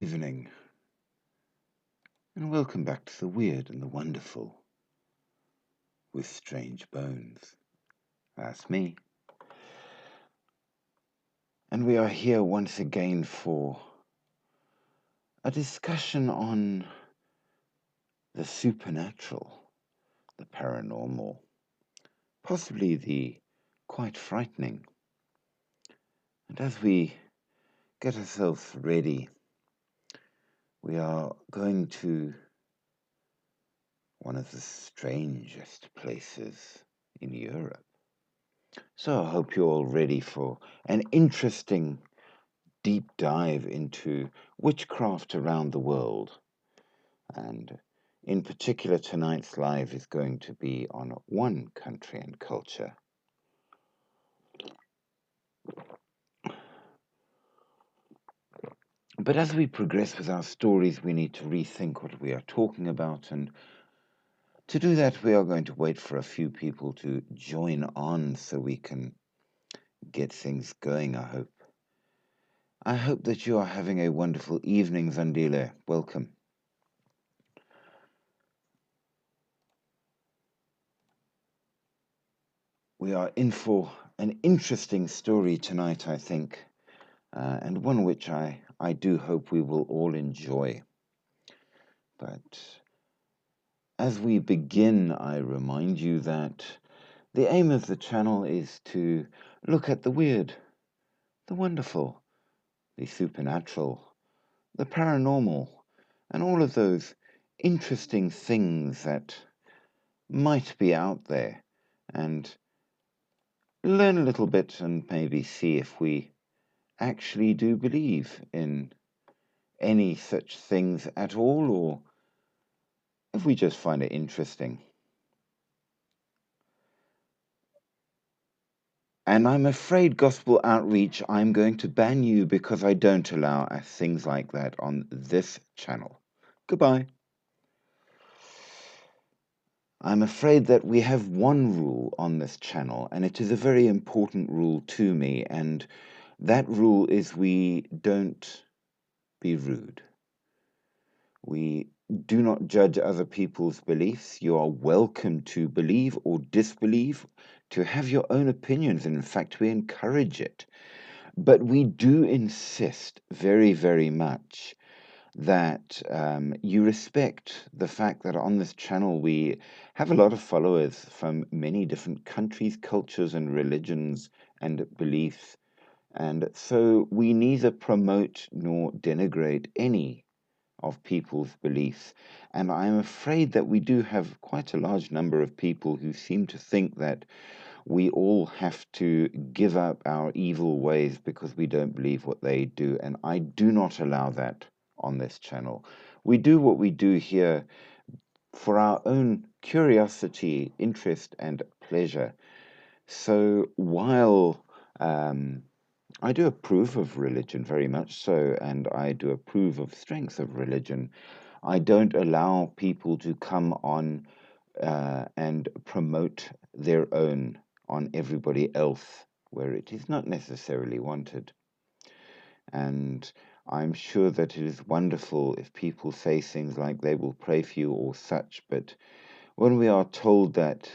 Evening, and welcome back to the weird and the wonderful with strange bones. That's me. And we are here once again for a discussion on the supernatural, the paranormal, possibly the quite frightening. And as we get ourselves ready, we are going to one of the strangest places in Europe. So I hope you're all ready for an interesting deep dive into witchcraft around the world. And in particular, tonight's live is going to be on one country and culture. But as we progress with our stories, we need to rethink what we are talking about. And to do that, we are going to wait for a few people to join on so we can get things going, I hope. I hope that you are having a wonderful evening, Zandile. Welcome. We are in for an interesting story tonight, I think, and one which I do hope we will all enjoy. But as we begin, I remind you that the aim of the channel is to look at the weird, the wonderful, the supernatural, the paranormal, and all of those interesting things that might be out there, and learn a little bit and maybe see if we actually do believe in any such things at all, or if we just find it interesting. And I'm afraid, Gospel Outreach, I'm going to ban you because I don't allow things like that on this channel. Goodbye. I'm afraid that we have one rule on this channel, and it is a very important rule to me, and that rule is we don't be rude. We do not judge other people's beliefs. You are welcome to believe or disbelieve, to have your own opinions, and in fact, we encourage it. But we do insist very, very much that you respect the fact that on this channel we have a lot of followers from many different countries, cultures, and religions and beliefs. And so we neither promote nor denigrate any of people's beliefs. And I'm afraid that we do have quite a large number of people who seem to think that we all have to give up our evil ways because we don't believe what they do. And I do not allow that on this channel. We do what we do here for our own curiosity, interest, and pleasure. So while I do approve of religion very much so, and I do approve of strength of religion, I don't allow people to come on and promote their own on everybody else where it is not necessarily wanted. And I'm sure that it is wonderful if people say things like they will pray for you or such, but when we are told that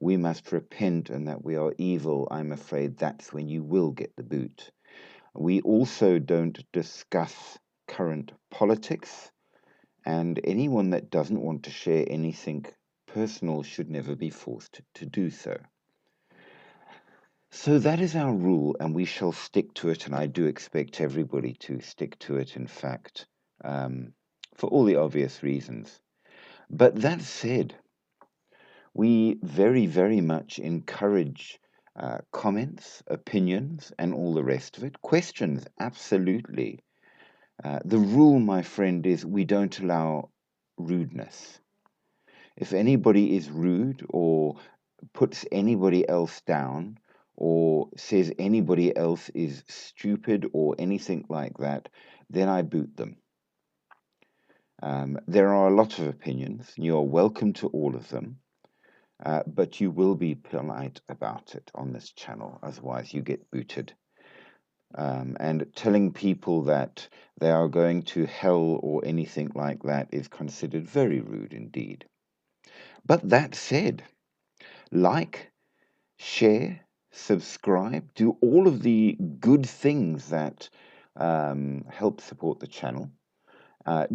we must repent and that we are evil, I'm afraid that's when you will get the boot. We also don't discuss current politics, and anyone that doesn't want to share anything personal should never be forced to do so. So that is our rule, and we shall stick to it, and I do expect everybody to stick to it, in fact, for all the obvious reasons. But that said, we very, very much encourage comments, opinions, and all the rest of it. Questions, absolutely. The rule, my friend, is we don't allow rudeness. If anybody is rude or puts anybody else down or says anybody else is stupid or anything like that, then I boot them. There are a lot of opinions, and you are welcome to all of them, but you will be polite about it on this channel, otherwise you get booted. And telling people that they are going to hell or anything like that is considered very rude indeed. But that said, like, share, subscribe, do all of the good things that help support the channel.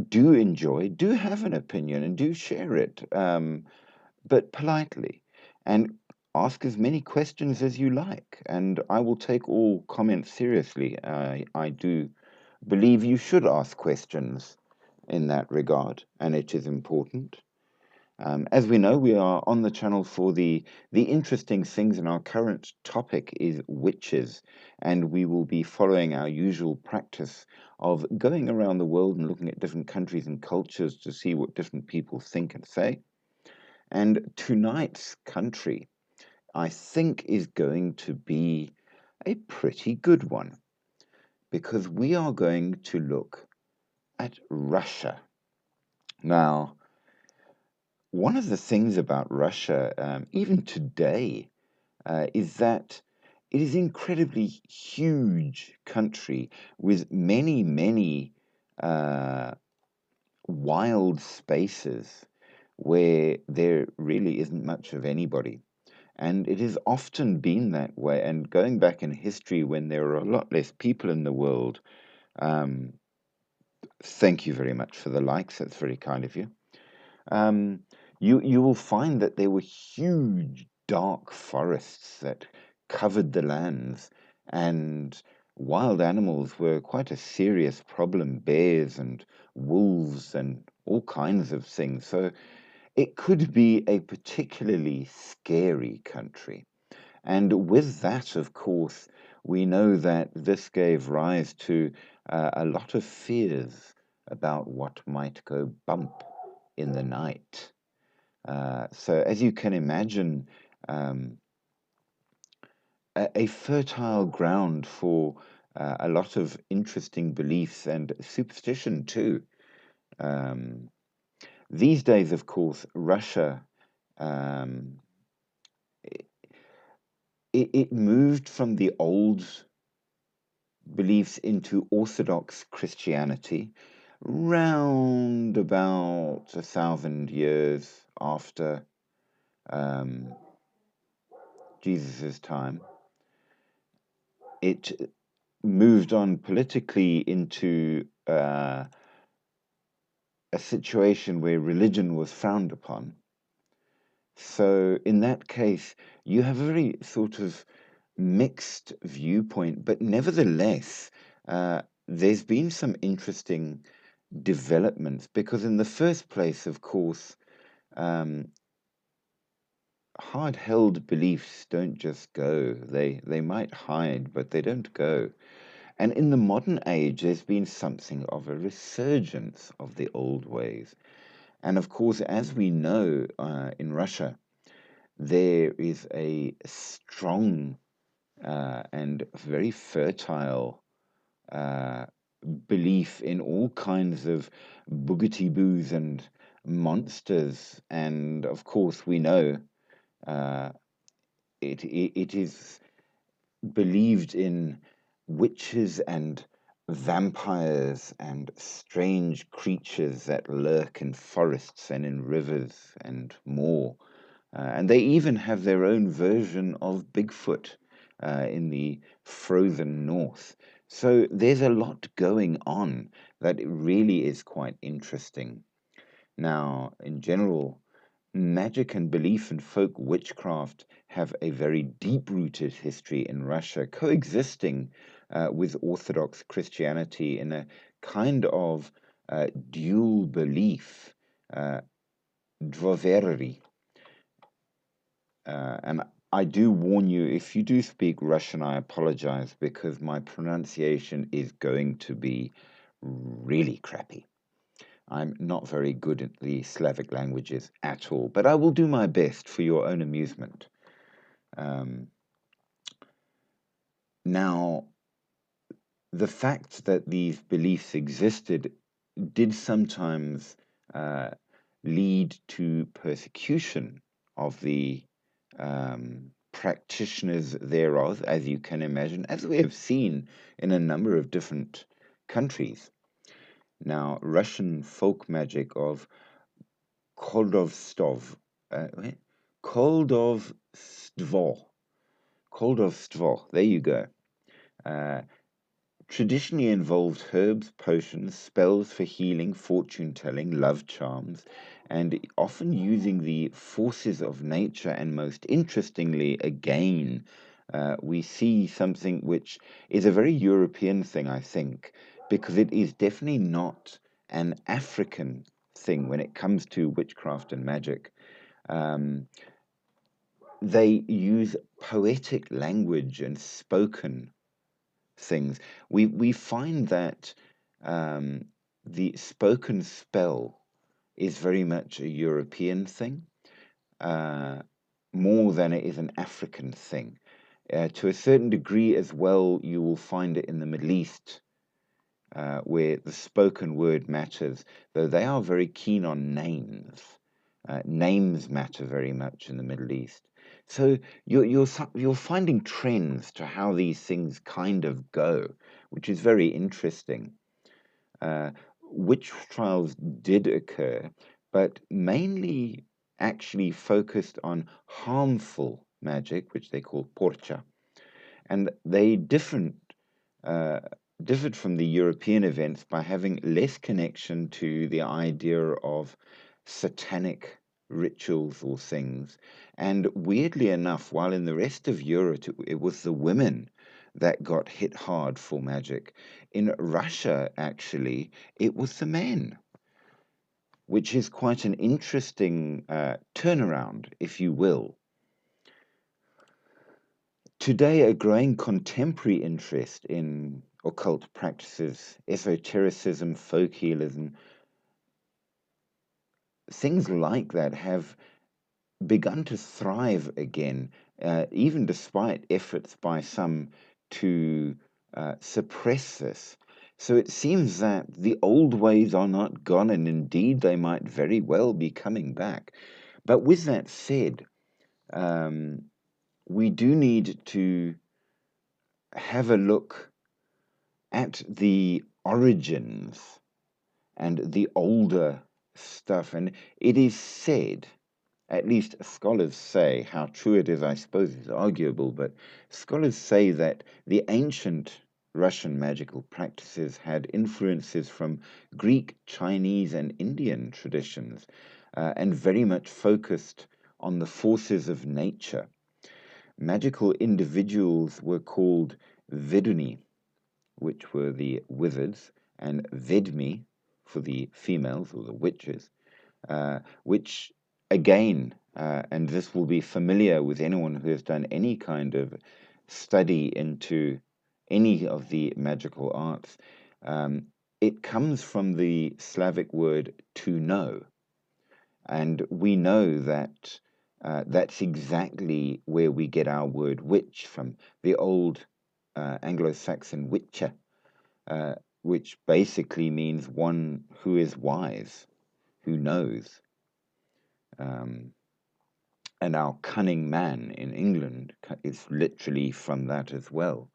Do enjoy, do have an opinion, and do share it, but politely. And ask as many questions as you like, and I will take all comments seriously. I do believe you should ask questions in that regard, and it is important. As we know, we are on the channel for the interesting things, and our current topic is witches, and we will be following our usual practice of going around the world and looking at different countries and cultures to see what different people think and say. And tonight's country, I think, is going to be a pretty good one because we are going to look at Russia. Now, one of the things about Russia, even today, is that it is an incredibly huge country with many, many uh, wild spaces where there really isn't much of anybody. And it has often been that way. And going back in history, when there were a lot less people in the world, um, thank you very much for the likes. That's very kind of you. Um, you will find that there were huge dark forests that covered the lands, and wild animals were quite a serious problem, bears and wolves and all kinds of things. So it could be a particularly scary country. And with that, of course, we know that this gave rise to a lot of fears about what might go bump in the night. So, as you can imagine, um, a fertile ground for a lot of interesting beliefs and superstition, too. Um, these days, of course, Russia. Um, it moved from the old beliefs into Orthodox Christianity round about 1,000 years after um, Jesus' time. It moved on politically into a situation where religion was frowned upon. So, in that case, you have a very sort of mixed viewpoint, but nevertheless, there's been some interesting developments because, in the first place, of course, um, hard held beliefs don't just go. They might hide, but they don't go. And in the modern age, there's been something of a resurgence of the old ways. And of course, as we know, in Russia, there is a strong and very fertile uh, belief in all kinds of boogity boos and monsters. And of course, we know uh, it is believed in witches and vampires and strange creatures that lurk in forests and in rivers and more. And they even have their own version of Bigfoot in the frozen north. So there's a lot going on that really is quite interesting. Now, in general, magic and belief in folk witchcraft have a very deep rooted history in Russia, coexisting with Orthodox Christianity in a kind of dual belief, uh, drovery. And I do warn you, if you do speak Russian, I apologize because my pronunciation is going to be really crappy. I'm not very good at the Slavic languages at all, but I will do my best for your own amusement. Um, Now, the fact that these beliefs existed did sometimes lead to persecution of the practitioners thereof, as you can imagine, as we have seen in a number of different countries. Now, Russian folk magic of Koldovstov, uh, Koldovstvo, Koldovstvo, there you go. Uh, Traditionally involved herbs, potions, spells for healing, fortune telling, love charms, and often using the forces of nature. And most interestingly, again, we see something which is a very European thing, I think, because it is definitely not an African thing when it comes to witchcraft and magic. Um, they use poetic language and spoken things. We find that um, the spoken spell is very much a European thing, uh, more than it is an African thing. To a certain degree as well, you will find it in the Middle East, where the spoken word matters, though they are very keen on names. Names matter very much in the Middle East. So you're finding trends to how these things kind of go, which is very interesting. Uh, Witch trials did occur, but mainly actually focused on harmful magic, which they call porcha, and they uh, differed from the European events by having less connection to the idea of satanic rituals or things. And weirdly enough, while in the rest of Europe it was the women that got hit hard for magic, in Russia, actually, it was the men, which is quite an interesting turnaround, if you will. Today, a growing contemporary interest in occult practices, esotericism, folk healism, things like that have begun to thrive again, even despite efforts by some to suppress this. So it seems that the old ways are not gone, and indeed they might very well be coming back. But with that said, we do need to have a look at the origins and the older stuff. And it is said, at least scholars say, how true it is, I suppose, is arguable, but scholars say that the ancient Russian magical practices had influences from Greek, Chinese, and Indian traditions, and very much focused on the forces of nature. Magical individuals were called viduni, which were the wizards, and Vedmi for the females or the witches, which again, and this will be familiar with anyone who has done any kind of study into any of the magical arts, it comes from the Slavic word to know. And we know that that's exactly where we get our word witch from, the old Anglo-Saxon witcher, which basically means one who is wise, who knows. And our cunning man in England is literally from that as well.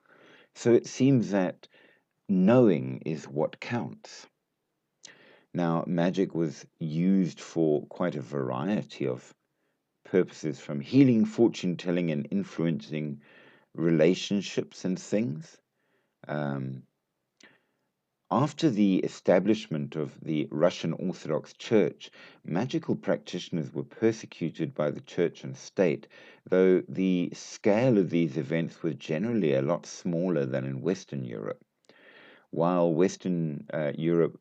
So it seems that knowing is what counts. Now, magic was used for quite a variety of purposes, from healing, fortune telling, and influencing relationships and things. Um, After the establishment of the Russian Orthodox Church, magical practitioners were persecuted by the church and state, though the scale of these events was generally a lot smaller than in Western Europe. While Western Europe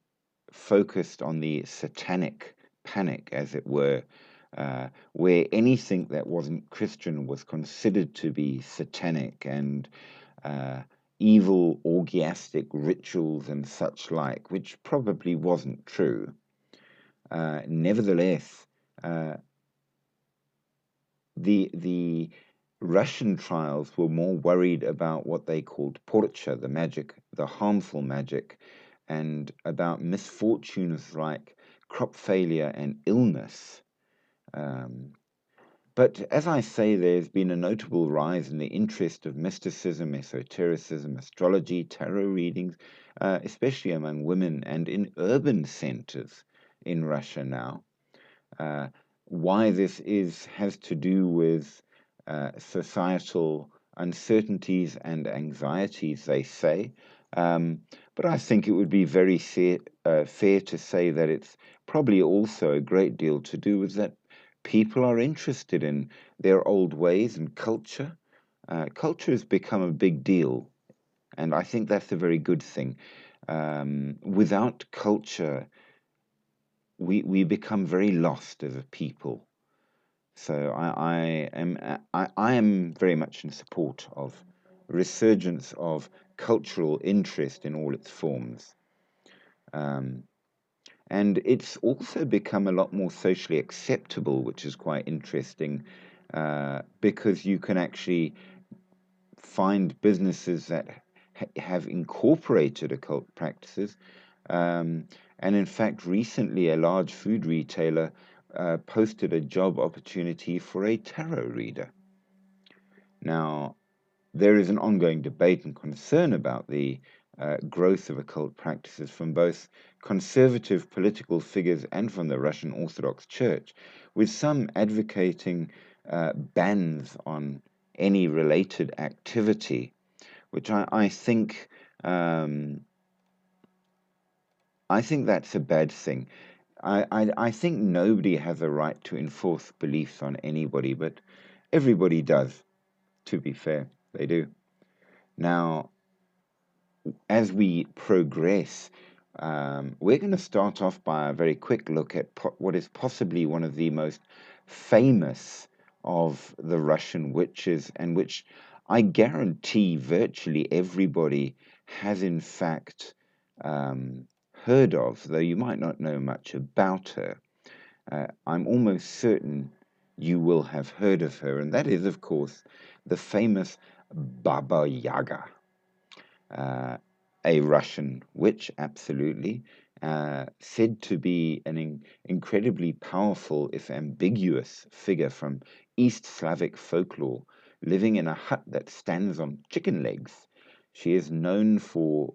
focused on the satanic panic, as it were, where anything that wasn't Christian was considered to be satanic, and uh, evil orgiastic rituals and such like, which probably wasn't true. Nevertheless, uh, the Russian trials were more worried about what they called porcha, the magic, the harmful magic, and about misfortunes like crop failure and illness. Um, But as I say, there's been a notable rise in the interest of mysticism, esotericism, astrology, tarot readings, especially among women and in urban centers in Russia now. Uh, why this is has to do with societal uncertainties and anxieties, they say. But I think it would be very fair to say that it's probably also a great deal to do with that people are interested in their old ways and culture. Culture has become a big deal, and I think that's a very good thing. Without culture, we become very lost as a people. So I am very much in support of resurgence of cultural interest in all its forms. Um, and it's also become a lot more socially acceptable, which is quite interesting, because you can actually find businesses that have incorporated occult practices. Um, and in fact, recently, a large food retailer posted a job opportunity for a tarot reader. Now, there is an ongoing debate and concern about the growth of occult practices from both conservative political figures and from the Russian Orthodox Church, with some advocating bans on any related activity, which um, I think that's a bad thing. I think nobody has a right to enforce beliefs on anybody, but everybody does, to be fair. They do. Now, as we progress, we're going to start off by a very quick look at what is possibly one of the most famous of the Russian witches, and which I guarantee virtually everybody has, in fact, heard of, though you might not know much about her. I'm almost certain you will have heard of her, and that is, of course, the famous Baba Yaga. Uh, a Russian witch, absolutely, said to be an incredibly powerful, if ambiguous, figure from East Slavic folklore, living in a hut that stands on chicken legs. She is known for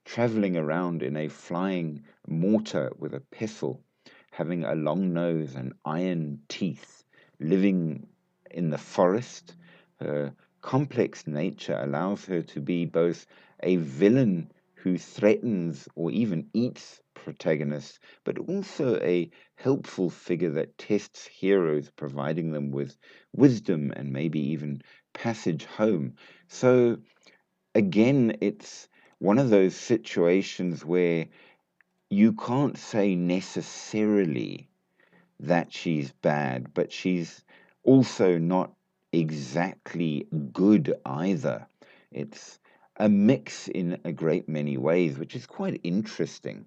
traveling around in a flying mortar with a pestle, having a long nose and iron teeth, living in the forest. Her complex nature allows her to be both a villain who threatens or even eats protagonists, but also a helpful figure that tests heroes, providing them with wisdom and maybe even passage home. So, again, it's one of those situations where you can't say necessarily that she's bad, but she's also not exactly good either. It's a mix in a great many ways, which is quite interesting.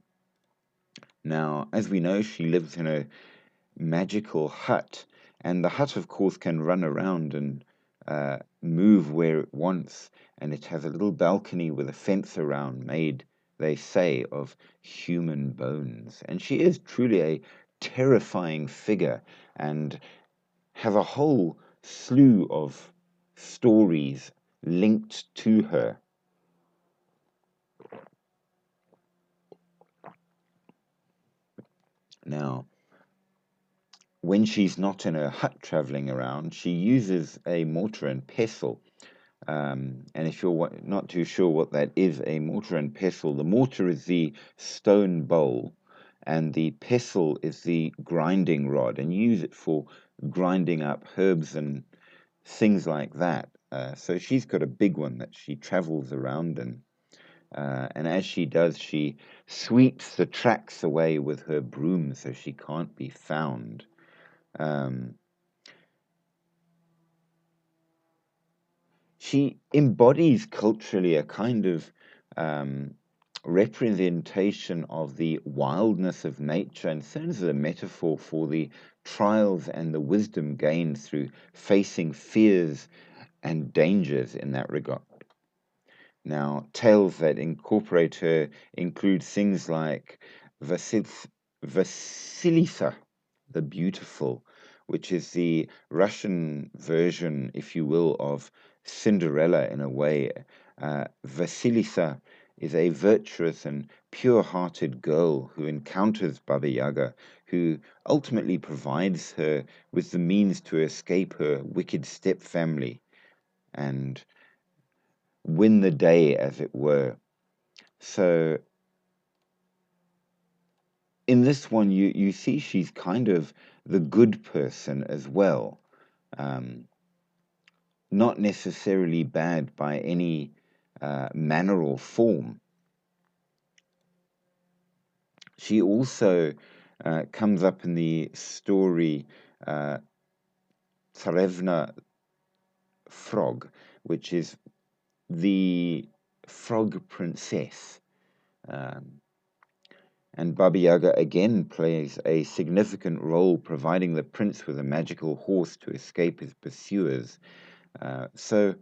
Now, as we know, she lives in a magical hut, and the hut, of course, can run around and move where it wants, and it has a little balcony with a fence around, made, they say, of human bones. And she is truly a terrifying figure and has a whole slew of stories linked to her. Now, when she's not in her hut traveling around, she uses a mortar and pestle. And if you're not too sure what that is, a mortar and pestle, the mortar is the stone bowl, and the pestle is the grinding rod, and you use it for grinding up herbs and things like that. So she's got a big one that she travels around in. And as she does, she sweeps the tracks away with her broom so she can't be found. Um, she embodies culturally a kind of um, representation of the wildness of nature and serves as a metaphor for the trials and the wisdom gained through facing fears and dangers in that regard. Now, tales that incorporate her include things like Vasilisa the Beautiful, which is the Russian version, if you will, of Cinderella in a way. Vasilisa is a virtuous and pure-hearted girl who encounters Baba Yaga, who ultimately provides her with the means to escape her wicked stepfamily and win the day, as it were. So in this one, you see she's kind of the good person as well, not necessarily bad by any manner or form. She also comes up in the story Tsarevna Frog, which is the frog princess. And Baba Yaga again plays a significant role, providing the prince with a magical horse to escape his pursuers. So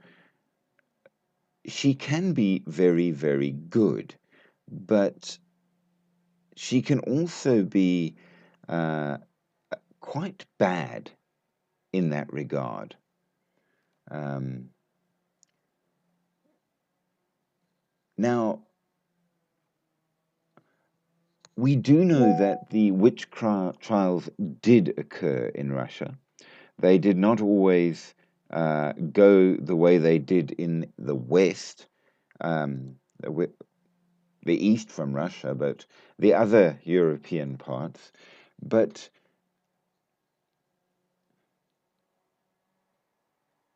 she can be very, very good, but she can also be quite bad in that regard. Now, we do know that the witch trials did occur in Russia. They did not always go the way they did in the West, the east from Russia, but the other European parts. But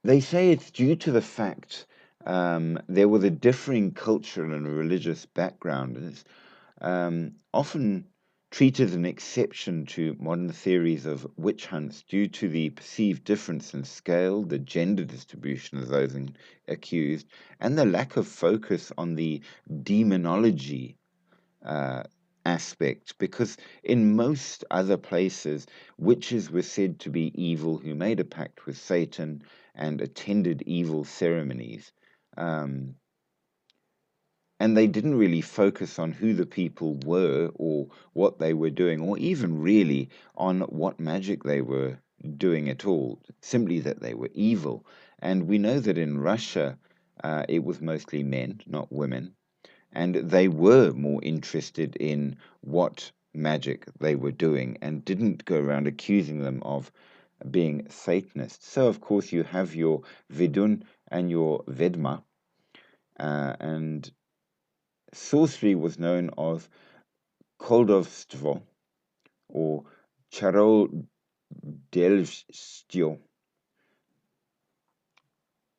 they say it's due to the fact there was a differing cultural and religious background. And it's often treated as an exception to modern theories of witch hunts due to the perceived difference in scale, the gender distribution of those accused, and the lack of focus on the demonology aspect, because in most other places, witches were said to be evil who made a pact with Satan and attended evil ceremonies. And they didn't really focus on who the people were or what they were doing, or even really on what magic they were doing at all, simply that they were evil. And we know that in Russia, it was mostly men, not women, and they were more interested in what magic they were doing and didn't go around accusing them of being Satanists. So, of course, you have your Vidun and your Vedma, and sorcery was known as koldovstvo or charodelstyo.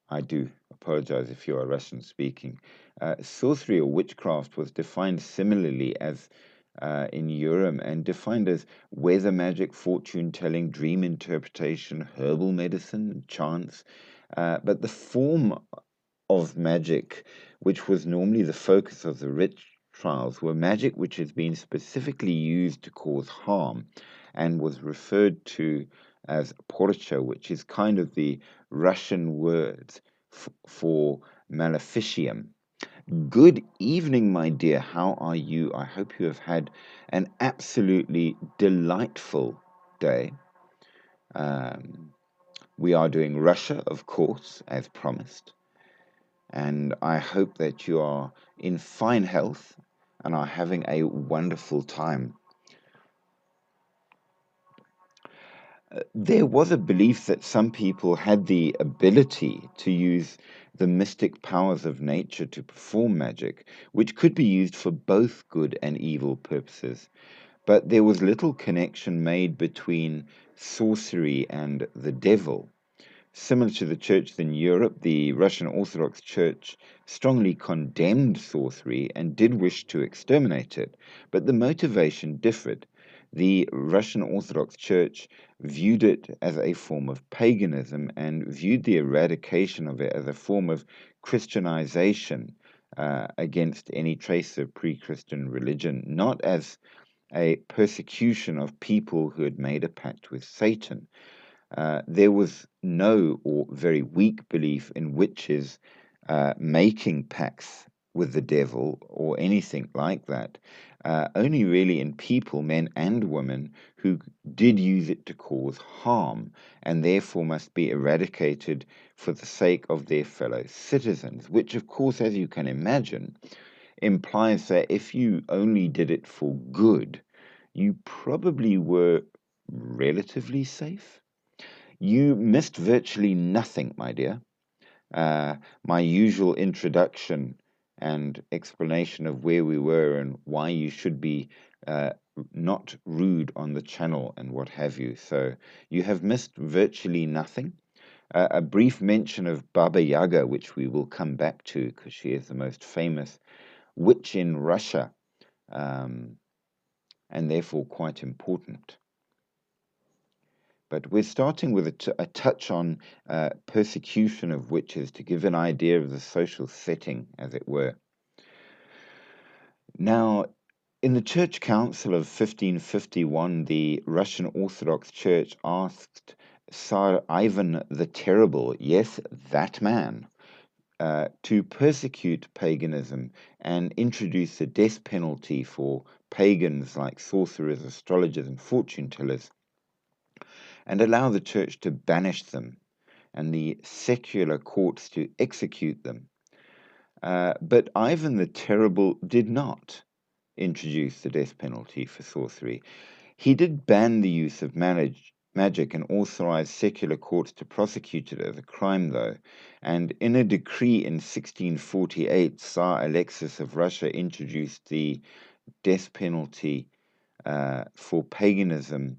I do apologize if you are Russian speaking. Sorcery or witchcraft was defined similarly as in Urim and defined as weather magic, fortune telling, dream interpretation, herbal medicine, chants. But the form of magic, which was normally the focus of the rich trials, were magic which has been specifically used to cause harm and was referred to as porcha, which is kind of the Russian word for maleficium. Good evening, my dear. How are you? I hope you have had an absolutely delightful day. We are doing Russia, of course, as promised. And I hope that you are in fine health and are having a wonderful time. There was a belief that some people had the ability to use the mystic powers of nature to perform magic, which could be used for both good and evil purposes. But there was little connection made between sorcery and the devil. Similar to the church in Europe, the Russian Orthodox Church strongly condemned sorcery and did wish to exterminate it, but the motivation differed. The Russian Orthodox Church viewed it as a form of paganism and viewed the eradication of it as a form of Christianization against any trace of pre Christian religion, not as a persecution of people who had made a pact with Satan. There was no or very weak belief in witches making pacts with the devil or anything like that. only really in people, men and women, who did use it to cause harm and therefore must be eradicated for the sake of their fellow citizens, which, of course, as you can imagine, implies that if you only did it for good, you probably were relatively safe. You missed virtually nothing, my dear. My usual introduction and explanation of where we were and why you should be uh, not rude on the channel and what have you. So you have missed virtually nothing. A brief mention of Baba Yaga, which we will come back to because she is the most famous witch in Russia, um, and therefore quite important. But we're starting with a touch on persecution of witches to give an idea of the social setting, as it were. Now, in the Church Council of 1551, the Russian Orthodox Church asked Tsar Ivan the Terrible, yes, that man, to persecute paganism and introduce the death penalty for pagans like sorcerers, astrologers, and fortune tellers, and allow the church to banish them and the secular courts to execute them. But Ivan the Terrible did not introduce the death penalty for sorcery. He did ban the use of magic and authorize secular courts to prosecute it as a crime, though. And in a decree in 1648, Tsar Alexis of Russia introduced the death penalty for paganism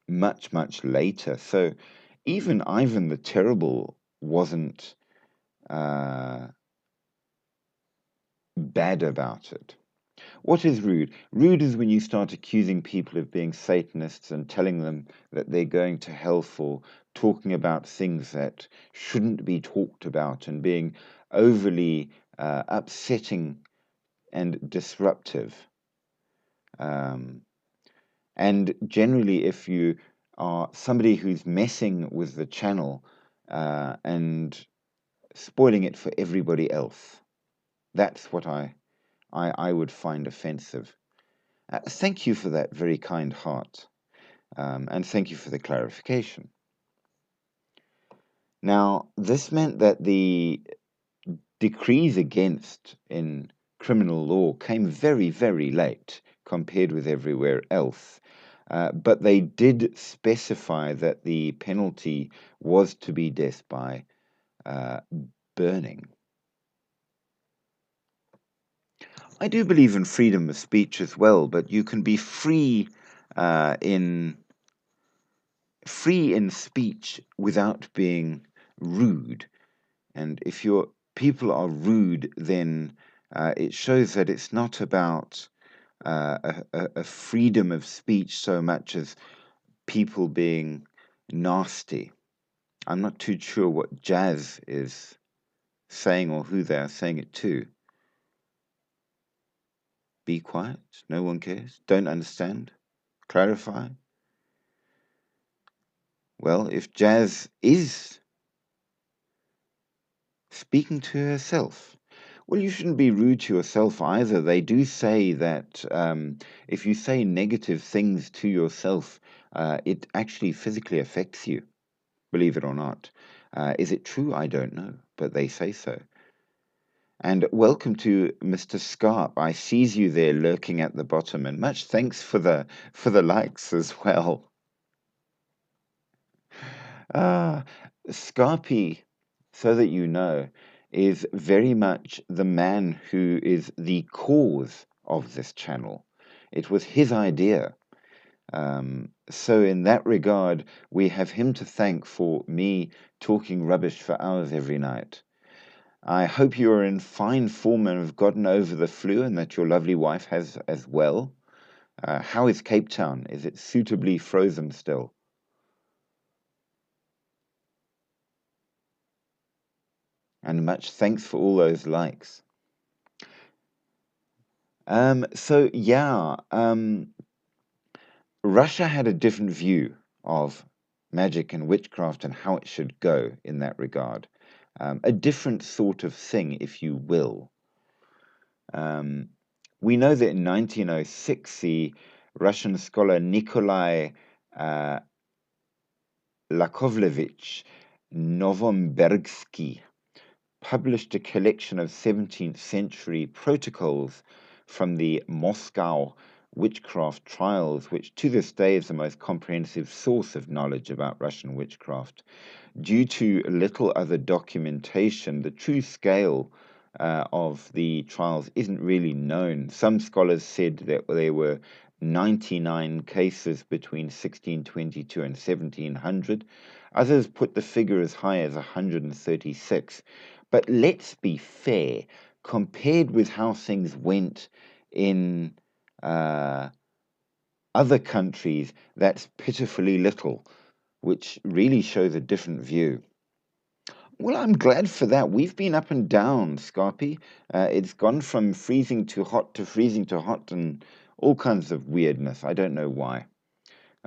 much, much later. So even Ivan the Terrible wasn't bad about it. What is rude? Rude is when you start accusing people of being Satanists and telling them that they're going to hell for talking about things that shouldn't be talked about and being overly upsetting and disruptive. And generally, if you are somebody who's messing with the channel and spoiling it for everybody else, that's what I would find offensive. Thank you for that very kind heart, and thank you for the clarification. Now, this meant that the decrees against in criminal law came very, very late compared with everywhere else. But they did specify that the penalty was to be death by burning. I do believe in freedom of speech as well, but you can be free in speech without being rude. And if your people are rude, then it shows that it's not about a freedom of speech so much as people being nasty. I'm not too sure what Jazz is saying or who they are saying it to. Be quiet. No one cares. Don't understand. Clarify. Well, if Jazz is speaking to herself, well, you shouldn't be rude to yourself either. They do say that if you say negative things to yourself, it actually physically affects you, believe it or not. Is it true? I don't know, but they say so. And welcome to Mr. Scarp. I sees you there lurking at the bottom, and much thanks for the likes as well. Scarpy, so that you know, is very much the man who is the cause of this channel. It was his idea. So in that regard, we have him to thank for me talking rubbish for hours every night. I hope you are in fine form and have gotten over the flu and that your lovely wife has as well. How is Cape Town? Is it suitably frozen still? And much thanks for all those likes. So yeah, Russia had a different view of magic and witchcraft and how it should go in that regard. A different sort of thing, if you will. Um, we know that in 1906, the Russian scholar Nikolai uh, Lakovlevich Novombersky published a collection of 17th century protocols from the Moscow witchcraft trials, which to this day is the most comprehensive source of knowledge about Russian witchcraft. Due to little other documentation, the true scale of the trials isn't really known. Some scholars said that there were 99 cases between 1622 and 1700. Others put the figure as high as 136. But let's be fair, compared with how things went in other countries, that's pitifully little, which really shows a different view. Well, I'm glad for that. We've been up and down, Scarpy. It's gone from freezing to freezing to hot and all kinds of weirdness. I don't know why.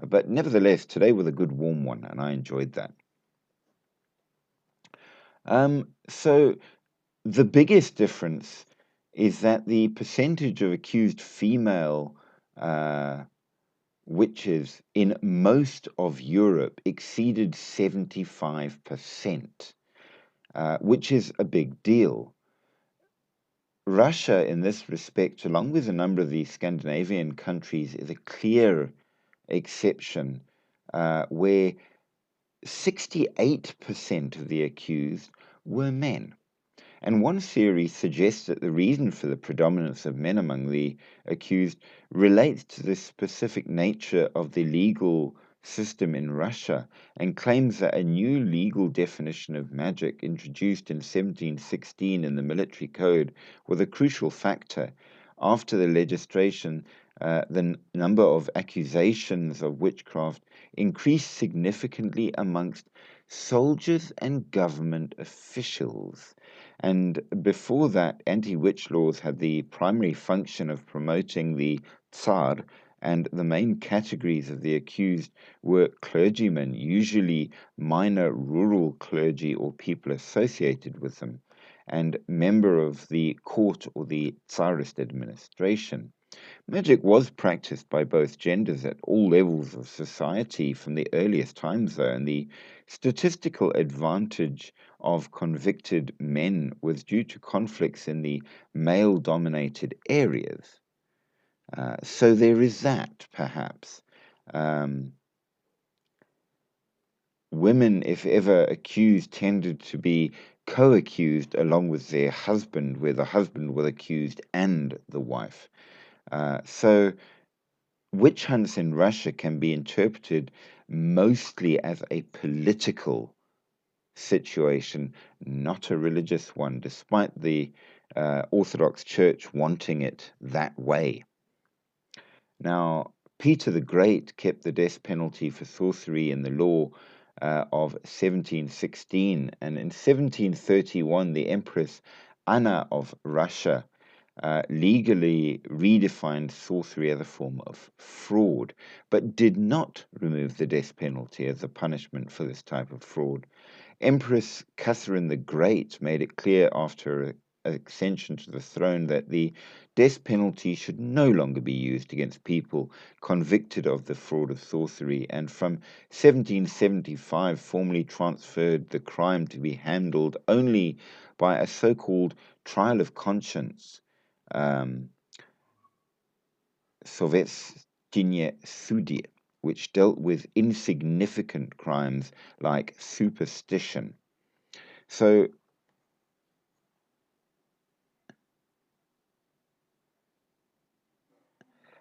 But nevertheless, today was a good warm one, and I enjoyed that. So the biggest difference is that the percentage of accused female witches in most of Europe exceeded 75%, which is a big deal. Russia, in this respect, along with a number of the Scandinavian countries, is a clear exception, where 68% of the accused were men. And one theory suggests that the reason for the predominance of men among the accused relates to the specific nature of the legal system in Russia, and claims that a new legal definition of magic introduced in 1716 in the military code was a crucial factor. After the legislation, the number of accusations of witchcraft increased significantly amongst soldiers and government officials. And before that, anti witch laws had the primary function of promoting the Tsar, and the main categories of the accused were clergymen, usually minor rural clergy or people associated with them, and member of the court or the Tsarist administration. Magic was practiced by both genders at all levels of society from the earliest times, though, and the statistical advantage of convicted men was due to conflicts in the male dominated areas. So there is that, perhaps. Um, Women, if ever accused, tended to be co accused along with their husband, where the husband was accused and the wife. So witch hunts in Russia can be interpreted mostly as a political situation, not a religious one, despite the Orthodox Church wanting it that way. Now, Peter the Great kept the death penalty for sorcery in the law of 1716, and in 1731, the Empress Anna of Russia legally redefined sorcery as a form of fraud, but did not remove the death penalty as a punishment for this type of fraud. Empress Catherine the Great made it clear after her ascension to the throne that the death penalty should no longer be used against people convicted of the fraud of sorcery, and from 1775 formally transferred the crime to be handled only by a so called trial of conscience, Sovetskinie Sudie, which dealt with insignificant crimes like superstition. So,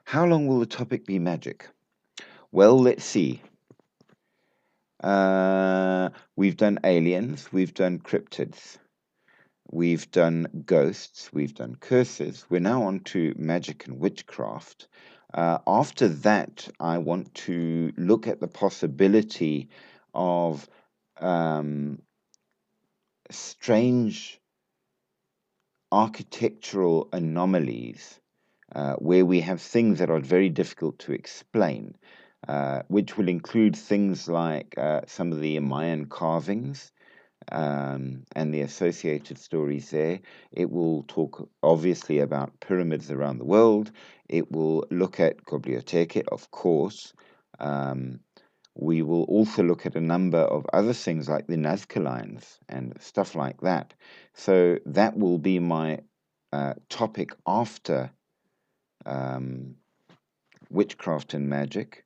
how long will the topic be magic? Well, let's see. We've done aliens, we've done cryptids, we've done ghosts, we've done curses. We're now on to magic and witchcraft. After that, I want to look at the possibility of strange architectural anomalies where we have things that are very difficult to explain, which will include things like some of the Mayan carvings, and the associated stories there. It will talk obviously about pyramids around the world. It will look at Göbekli, of course. Um, we will also look at a number of other things like the Nazca lines and stuff like that. So that will be my topic after um, witchcraft and magic.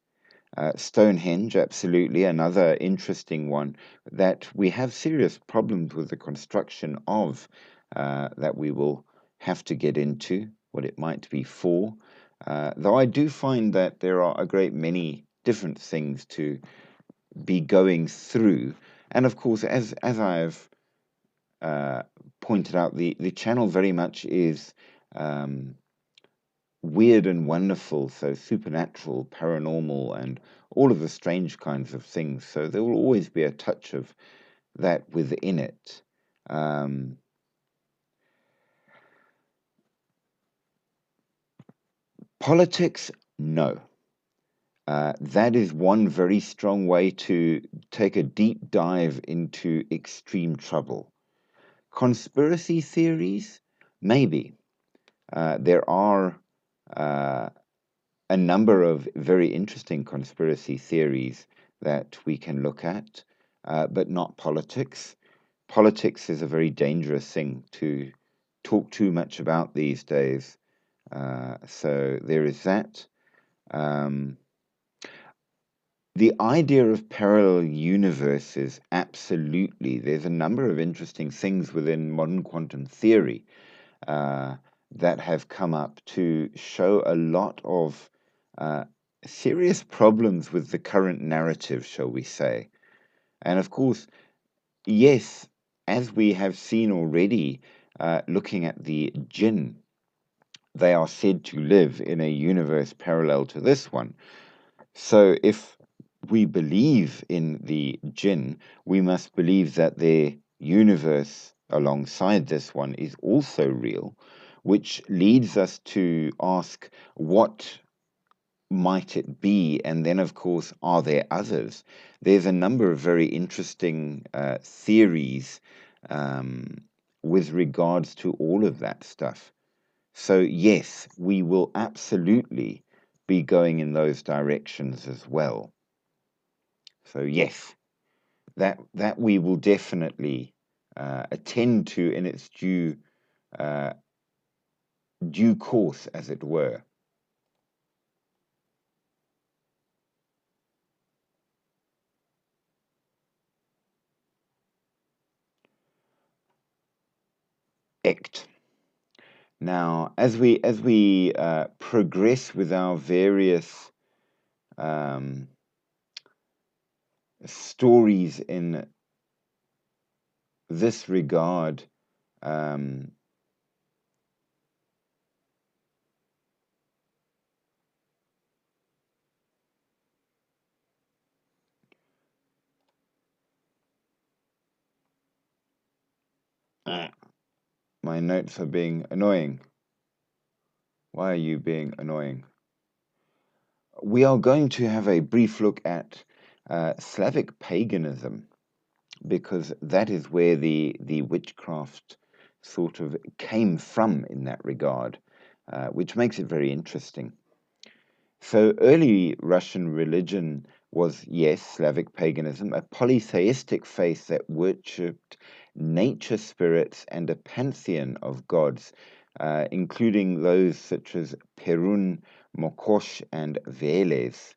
Stonehenge, absolutely, another interesting one that we have serious problems with the construction of, that we will have to get into what it might be for. Though I do find that there are a great many different things to be going through. And of course, as I've uh, pointed out, the channel very much is um, weird and wonderful, so supernatural, paranormal, and all of the strange kinds of things. So there will always be a touch of that within it. Um, Politics, no. That is one very strong way to take a deep dive into extreme trouble. Conspiracy theories, maybe. There are uh, a number of very interesting conspiracy theories that we can look at, but not politics. Politics is a very dangerous thing to talk too much about these days. So there is that. Um, the idea of parallel universes, absolutely. There's a number of interesting things within modern quantum theory uh, that have come up to show a lot of uh, serious problems with the current narrative, shall we say. And of course, yes, as we have seen already, looking at the jinn, they are said to live in a universe parallel to this one. So if we believe in the jinn, we must believe that their universe alongside this one is also real, which leads us to ask what might it be? And then, of course, are there others? There's a number of very interesting theories um, with regards to all of that stuff. So, yes, we will absolutely be going in those directions as well. So, yes, that we will definitely attend to in its uh, due course, as it were. Ect. Now, as we progress with our various um, stories in this regard, um, my notes are being annoying. Why are you being annoying? We are going to have a brief look at Slavic paganism, because that is where the witchcraft sort of came from in that regard, which makes it very interesting. So early Russian religion was, yes, Slavic paganism, a polytheistic faith that worshipped nature spirits and a pantheon of gods, including those such as Perun, Mokosh, and Veles,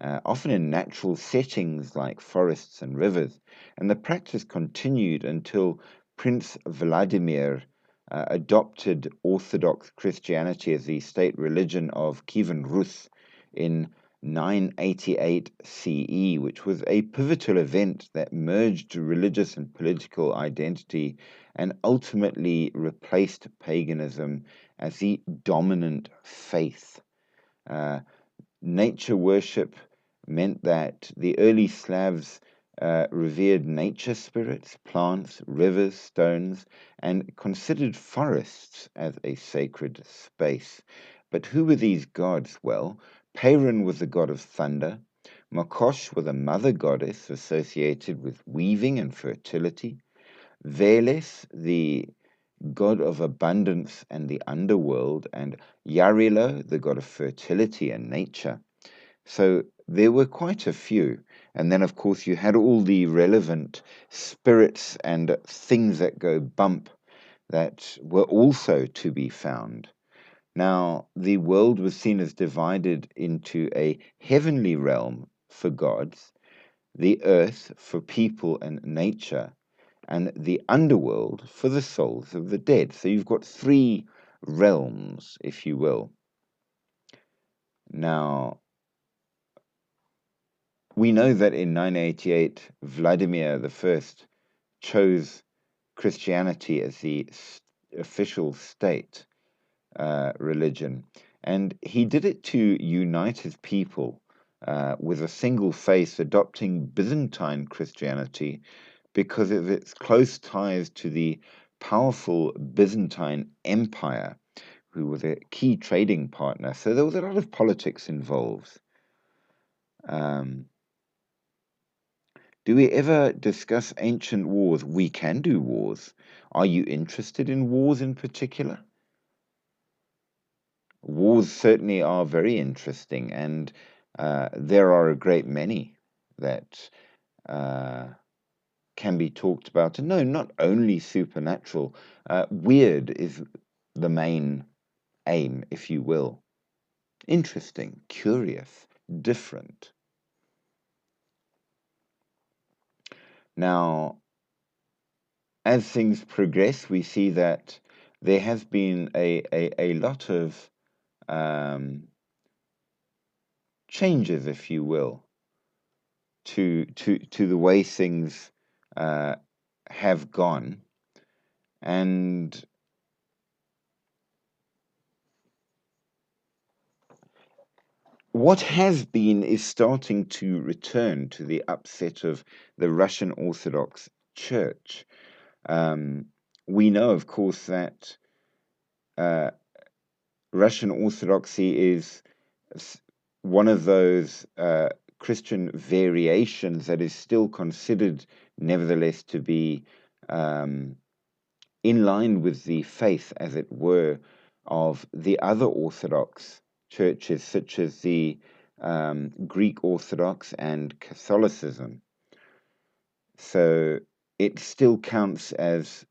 often in natural settings like forests and rivers. And the practice continued until Prince Vladimir adopted Orthodox Christianity as the state religion of Kievan Rus in 988 CE, which was a pivotal event that merged religious and political identity and ultimately replaced paganism as the dominant faith. Uh, Nature worship meant that the early Slavs revered nature spirits, plants, rivers, stones, and considered forests as a sacred space. But who were these gods? Well, Perun was the god of thunder. Makosh was a mother goddess associated with weaving and fertility. Veles, the god of abundance and the underworld, and Yarilo, the god of fertility and nature. So there were quite a few. And then, of course, you had all the relevant spirits and things that go bump that were also to be found. Now, the world was seen as divided into a heavenly realm for gods, the earth for people and nature, and the underworld for the souls of the dead. So you've got three realms, if you will. Now, we know that in 988, Vladimir I chose Christianity as the official state religion, and he did it to unite his people with a single faith, adopting Byzantine Christianity because of its close ties to the powerful Byzantine Empire, who was a key trading partner. So there was a lot of politics involved. Um, do we ever discuss ancient wars? We can do wars. Are you interested in wars in particular? Wars certainly are very interesting, and there are a great many that uh, can be talked about. And no, not only supernatural, weird is the main aim, if you will. Interesting, curious, different. Now, as things progress, we see that there has been a lot of changes, if you will, to the way things uh, have gone. And what has been is starting to return to the upset of the Russian Orthodox Church. Um, we know, of course, that uh, Russian Orthodoxy is one of those Christian variations that is still considered, nevertheless, to be in line with the faith, as it were, of the other Orthodox churches, such as the Greek Orthodox and Catholicism. So it still counts as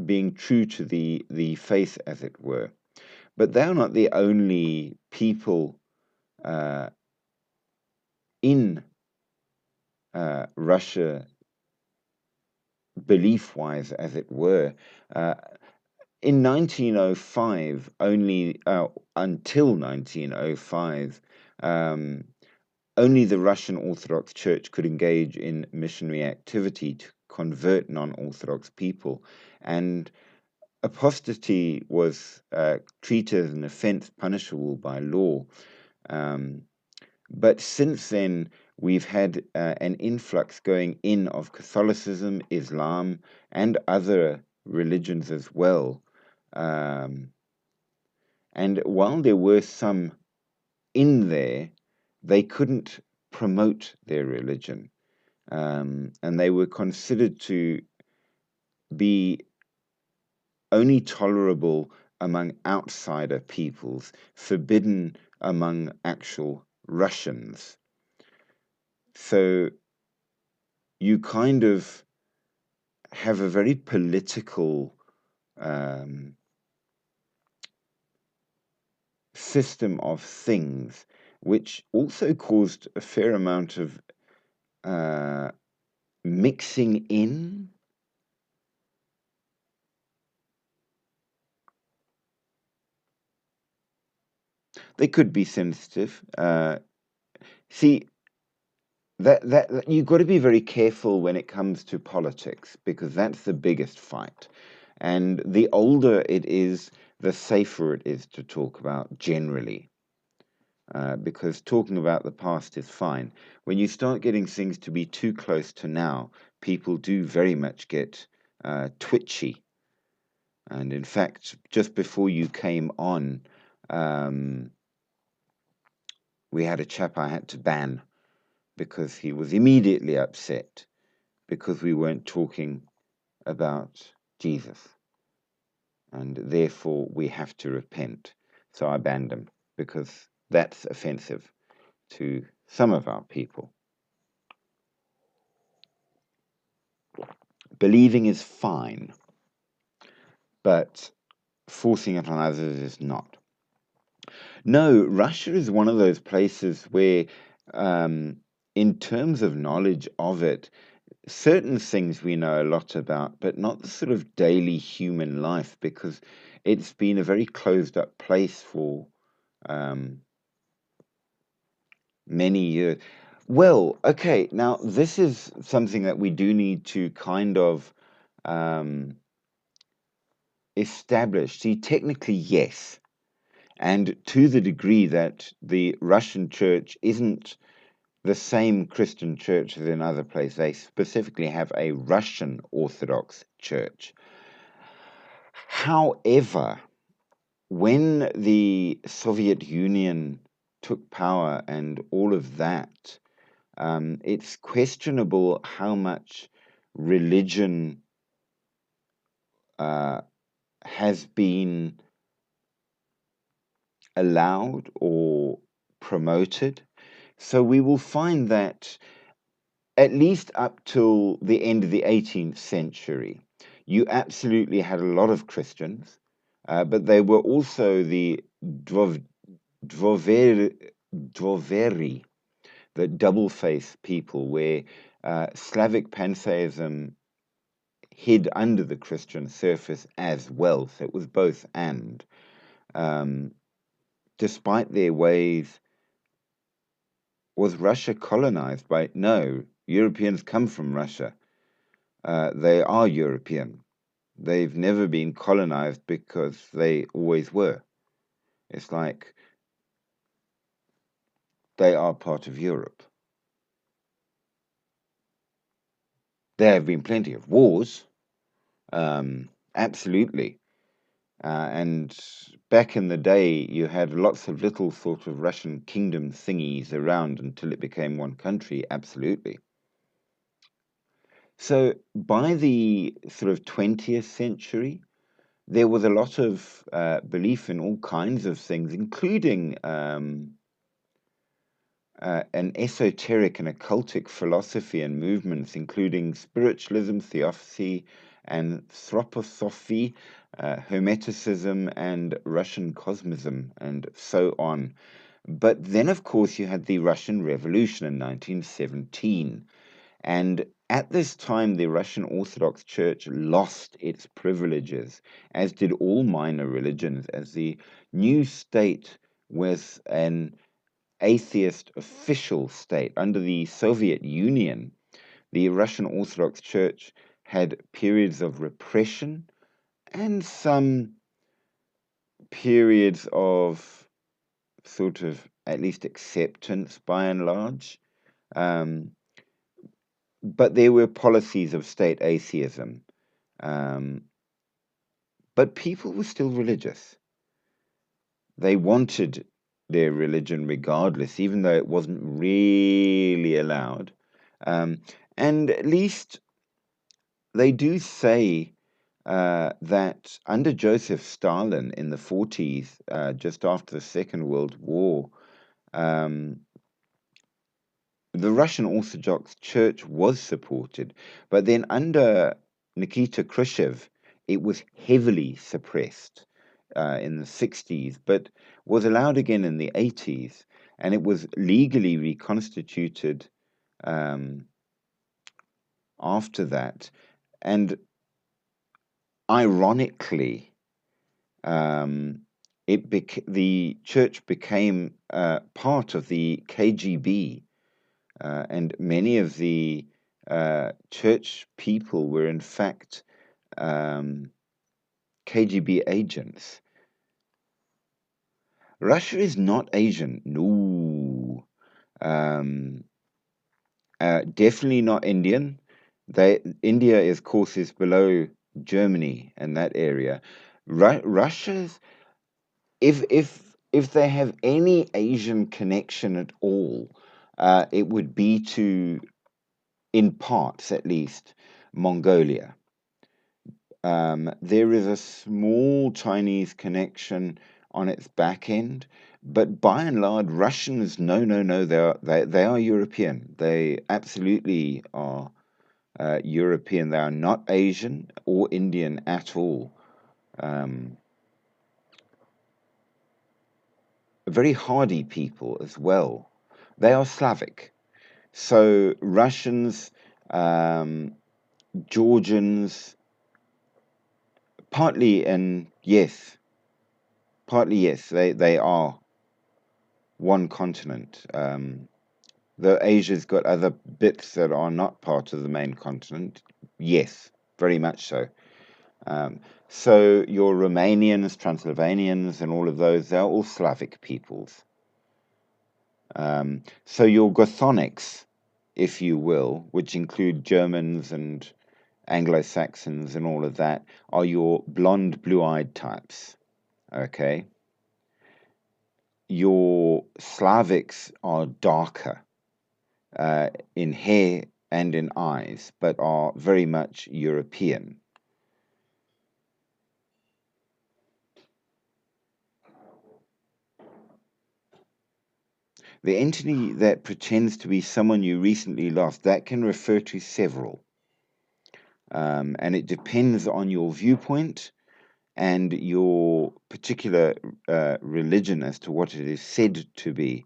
being true to the faith, as it were. But they're not the only people in Russia, belief wise, as it were. In 1905, only until 1905, only the Russian Orthodox Church could engage in missionary activity to convert non Orthodox people. And apostasy was treated as an offense punishable by law. But since then, we've had an influx going in of Catholicism, Islam, and other religions as well. Um, and while there were some in there, they couldn't promote their religion. And they were considered to be only tolerable among outsider peoples, forbidden among actual Russians. So you kind of have a very political system of things, which also caused a fair amount of mixing in. They could be sensitive. See, that you've got to be very careful when it comes to politics, because that's the biggest fight. And the older it is, the safer it is to talk about generally. Because talking about the past is fine. When you start getting things to be too close to now, people do very much get twitchy. And in fact, just before you came on, we had a chap I had to ban because he was immediately upset because we weren't talking about Jesus, and therefore we have to repent. So I banned them because that's offensive to some of our people. Believing is fine, but forcing it on others is not. No, Russia is one of those places where, in terms of knowledge of it, certain things we know a lot about, but not the sort of daily human life, because it's been a very closed up place for um, many years. Well, okay, now this is something that we do need to kind of um, establish. See, technically, yes. And to the degree that the Russian church isn't the same Christian church as in other places, they specifically have a Russian Orthodox church. However, when the Soviet Union took power and all of that, it's questionable how much religion uh, has been allowed or promoted. So we will find that at least up till the end of the 18th century, you absolutely had a lot of Christians, but they were also the Dvover, Dvoveri, the double-faced people, where Slavic pantheism hid under the Christian surface as well. So it was both and. Um, Despite their ways, was Russia colonized by? No, Europeans come from Russia. They are European. They've never been colonized because they always were. It's like they are part of Europe. There have been plenty of wars, absolutely. And back in the day, you had lots of little sort of Russian kingdom thingies around until it became one country, absolutely. So by the sort of 20th century, there was a lot of belief in all kinds of things, including an esoteric and occultic philosophy and movements, including spiritualism, theosophy, and anthroposophy, Hermeticism, and Russian cosmism, and so on. But then, of course, you had the Russian Revolution in 1917. And at this time, the Russian Orthodox Church lost its privileges, as did all minor religions, as the new state was an atheist official state. Under the Soviet Union, the Russian Orthodox Church had periods of repression and some periods of sort of at least acceptance by and large. Um, but there were policies of state atheism. Um, but people were still religious. They wanted their religion regardless, even though it wasn't really allowed. Um, and at least they do say that under Joseph Stalin in the 40s, just after the Second World War, um, the Russian Orthodox Church was supported. But then under Nikita Khrushchev, it was heavily suppressed in the 60s, but was allowed again in the 80s. And it was legally reconstituted um, after that. And ironically, um, the church became part of the KGB, and many of the church people were in fact KGB agents. Russia is not Asian, no. Um, Definitely not Indian. India, of course, is below Germany and that area. Russia's if they have any Asian connection at all, it would be to, in parts at least, Mongolia. There is a small Chinese connection on its back end, but by and large, Russians, no, no, no, they are European. They absolutely are European. They are not Asian or Indian at all. Um, Very hardy people as well. They are Slavic. So Russians, um, Georgians, partly and yes, partly yes, they are one continent. Though Asia's got other bits that are not part of the main continent, yes, very much so. Um, so your Romanians, Transylvanians, and all of those, they're all Slavic peoples. So your Gothonics, if you will, which include Germans and Anglo-Saxons and all of that, are your blonde, blue-eyed types. Okay. Your Slavics are darker in hair and in eyes, but are very much European. The entity that pretends to be someone you recently lost, that can refer to several. And it depends on your viewpoint and your particular religion as to what it is said to be.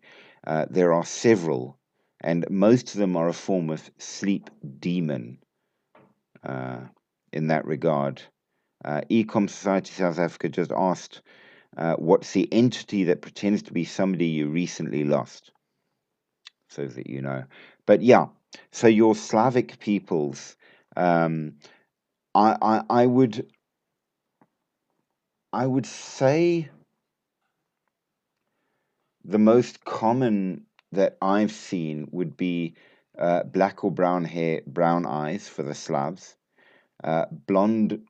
There are several, and most of them are a form of sleep demon uh, in that regard. Ecom Society South Africa just asked, what's the entity that pretends to be somebody you recently lost? So that you know. But yeah, so your Slavic peoples, um, I would say the most common that I've seen would be black or brown hair, brown eyes for the Slavs, blonde,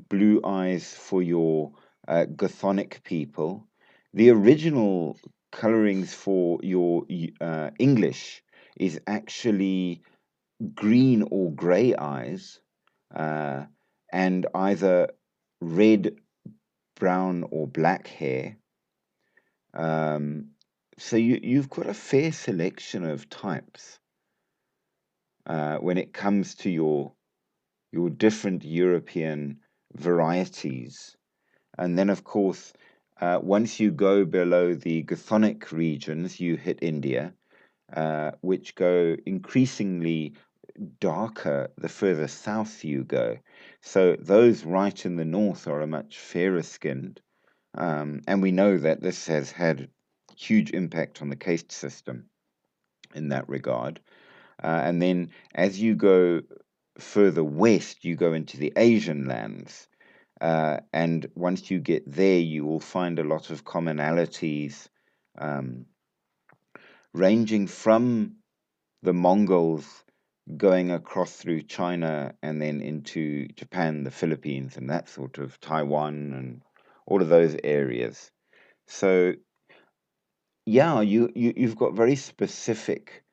blue eyes for your Gothonic people. The original colorings for your English is actually green or gray eyes, uh, and either red, brown, or black hair. Um, so you've got a fair selection of types when it comes to your different European varieties. And then, of course, once you go below the Chthonic regions, you hit India, which go increasingly darker the further south you go. So those right in the north are a much fairer skinned. And we know that this has had huge impact on the caste system in that regard. And then as you go further west, you go into the Asian lands. And once you get there, you will find a lot of commonalities, um, ranging from the Mongols going across through China and then into Japan, the Philippines, and that sort of Taiwan and all of those areas. So yeah, you've got very specific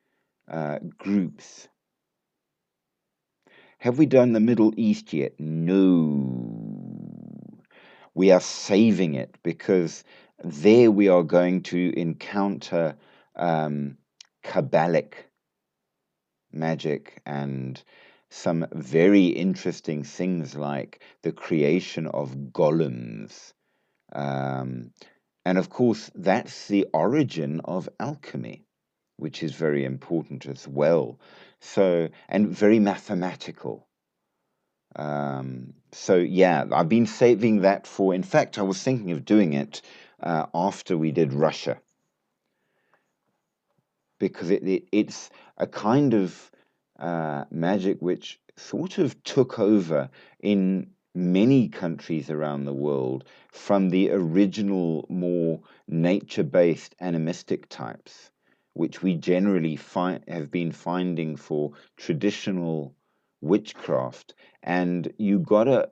groups. Have we done the Middle East yet? No. We are saving it because there we are going to encounter Kabbalic magic and some very interesting things like the creation of golems. Um, and of course, that's the origin of alchemy, which is very important as well. So, and very mathematical. So yeah, I've been saving that for, in fact, I was thinking of doing it after we did Russia, because it's a kind of magic which sort of took over in many countries around the world from the original, more nature-based animistic types, which we generally have been finding for traditional witchcraft. And you got a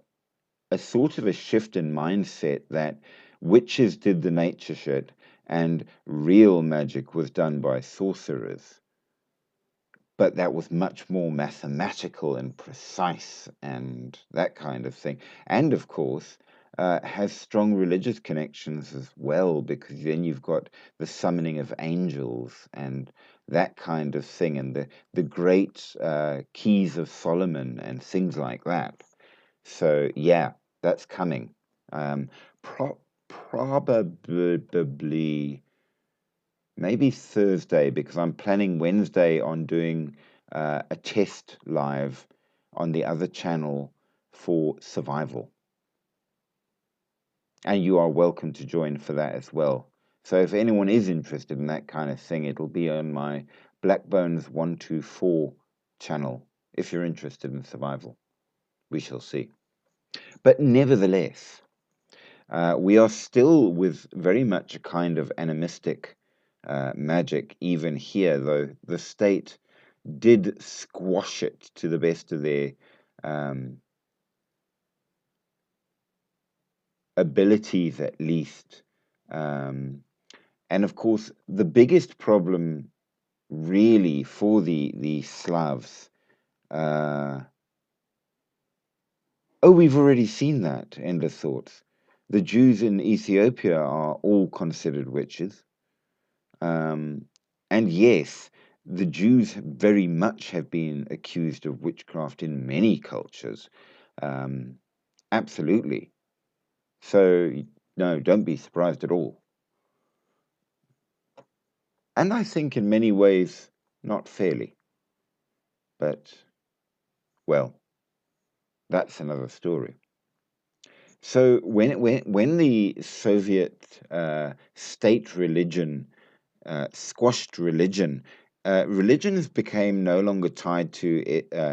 sort of a shift in mindset that witches did the nature shit and real magic was done by sorcerers. but that was much more mathematical and precise and that kind of thing. And of course, has strong religious connections as well, because then you've got the summoning of angels and that kind of thing, and the great keys of Solomon and things like that. So yeah, that's coming. Pro- Probably maybe Thursday, because I'm planning Wednesday on doing a test live on the other channel for survival. And you are welcome to join for that as well. So if anyone is interested in that kind of thing, it'll be on my Blackbones 124 channel if you're interested in survival. We shall see. But nevertheless, we are still with very much a kind of animistic magic, even here, though the state did squash it to the best of their um, abilities, at least. And of course, the biggest problem, really, for the Slavs. Oh, we've already seen that. Endless thoughts. The Jews in Ethiopia are all considered witches. Um, and yes, the Jews very much have been accused of witchcraft in many cultures. Um, Absolutely. So, no, don't be surprised at all. And I think in many ways, not fairly. But, well, that's another story. So when the Soviet state religion squashed religion, religions became no longer tied to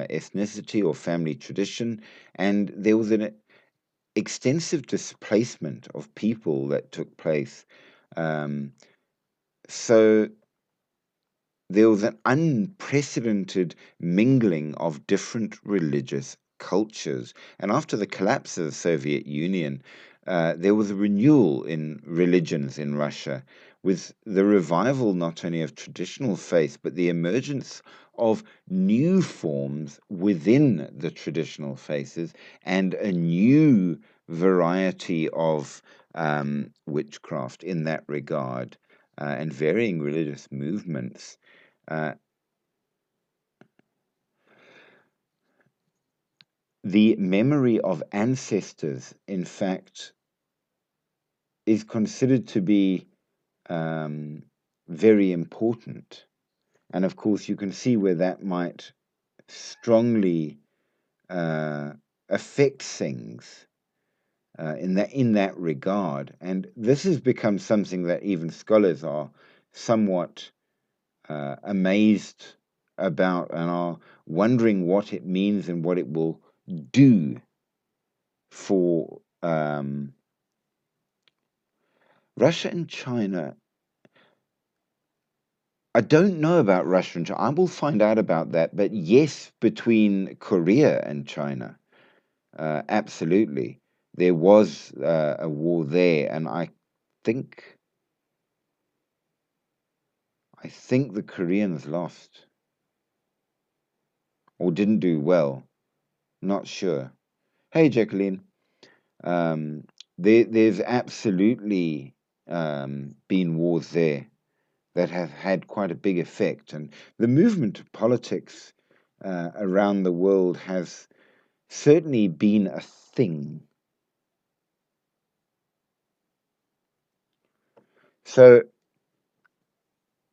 ethnicity or family tradition, and there was an extensive displacement of people that took place. Um, so there was an unprecedented mingling of different religious cultures. And after the collapse of the Soviet Union, there was a renewal in religions in Russia, with the revival not only of traditional faith, but the emergence of new forms within the traditional faiths and a new variety of witchcraft in that regard, and varying religious movements. Uh, the memory of ancestors, in fact, is considered to be um, very important. And of course, you can see where that might strongly uh, affect things in that regard. And this has become something that even scholars are somewhat amazed about and are wondering what it means and what it will do for Russia and China. I don't know about Russia and China. I will find out about that. But yes, between Korea and China, absolutely, there was a war there, and I think the Koreans lost or didn't do well. Not sure. Hey, Jacqueline. Um, there's absolutely been wars there that have had quite a big effect. And the movement of politics around the world has certainly been a thing. So,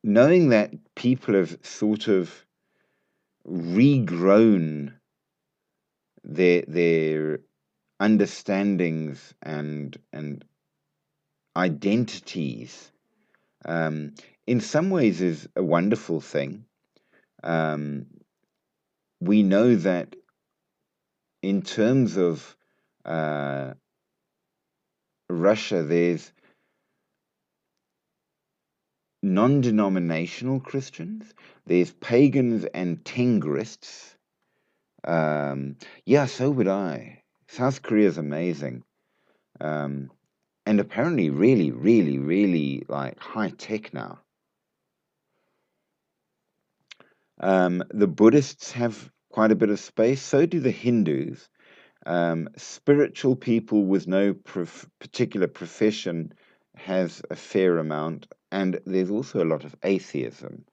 knowing that people have sort of regrown their understandings and identities, um, in some ways is a wonderful thing. Um, we know that in terms of uh, Russia, there's non denominational Christians, there's pagans and Tengrists. Yeah, so would I. South Korea is amazing. Um, and apparently, really, really, really like high tech now. The Buddhists have quite a bit of space, so do the Hindus. Spiritual people with no particular profession has a fair amount, and there's also a lot of atheism.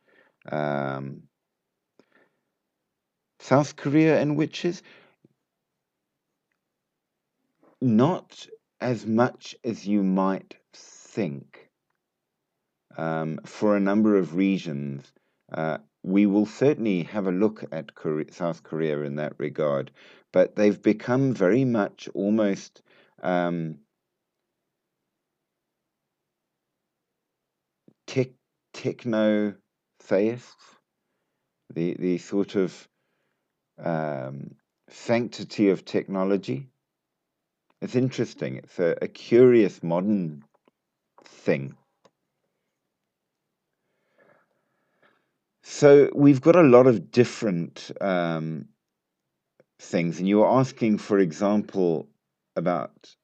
Um, South Korea and witches, not as much as you might think. For a number of reasons, we will certainly have a look at South Korea in that regard, but they've become very much almost tech, techno theists, the sort of sanctity of technology. It's interesting. It's a curious modern thing. So we've got a lot of different things, and you were asking, for example, about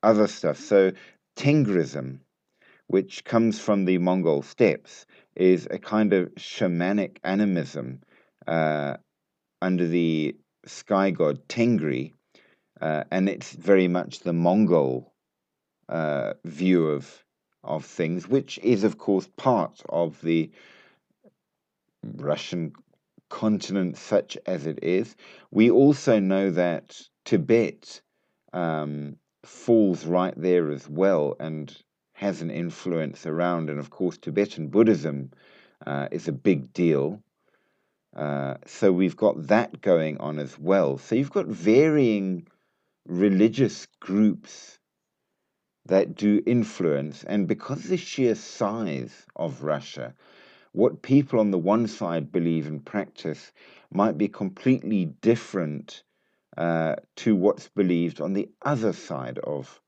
other stuff. So Tengrism, which comes from the Mongol steppes, is a kind of shamanic animism uh, under the sky god Tengri, and it's very much the Mongol view of things, which is, of course, part of the Russian continent, such as it is. We also know that Tibet falls right there as well and has an influence around. And of course, Tibetan Buddhism is a big deal. So we've got that going on as well. So you've got varying religious groups that do influence. And because of the sheer size of Russia, what people on the one side believe and practice might be completely different to what's believed on the other side of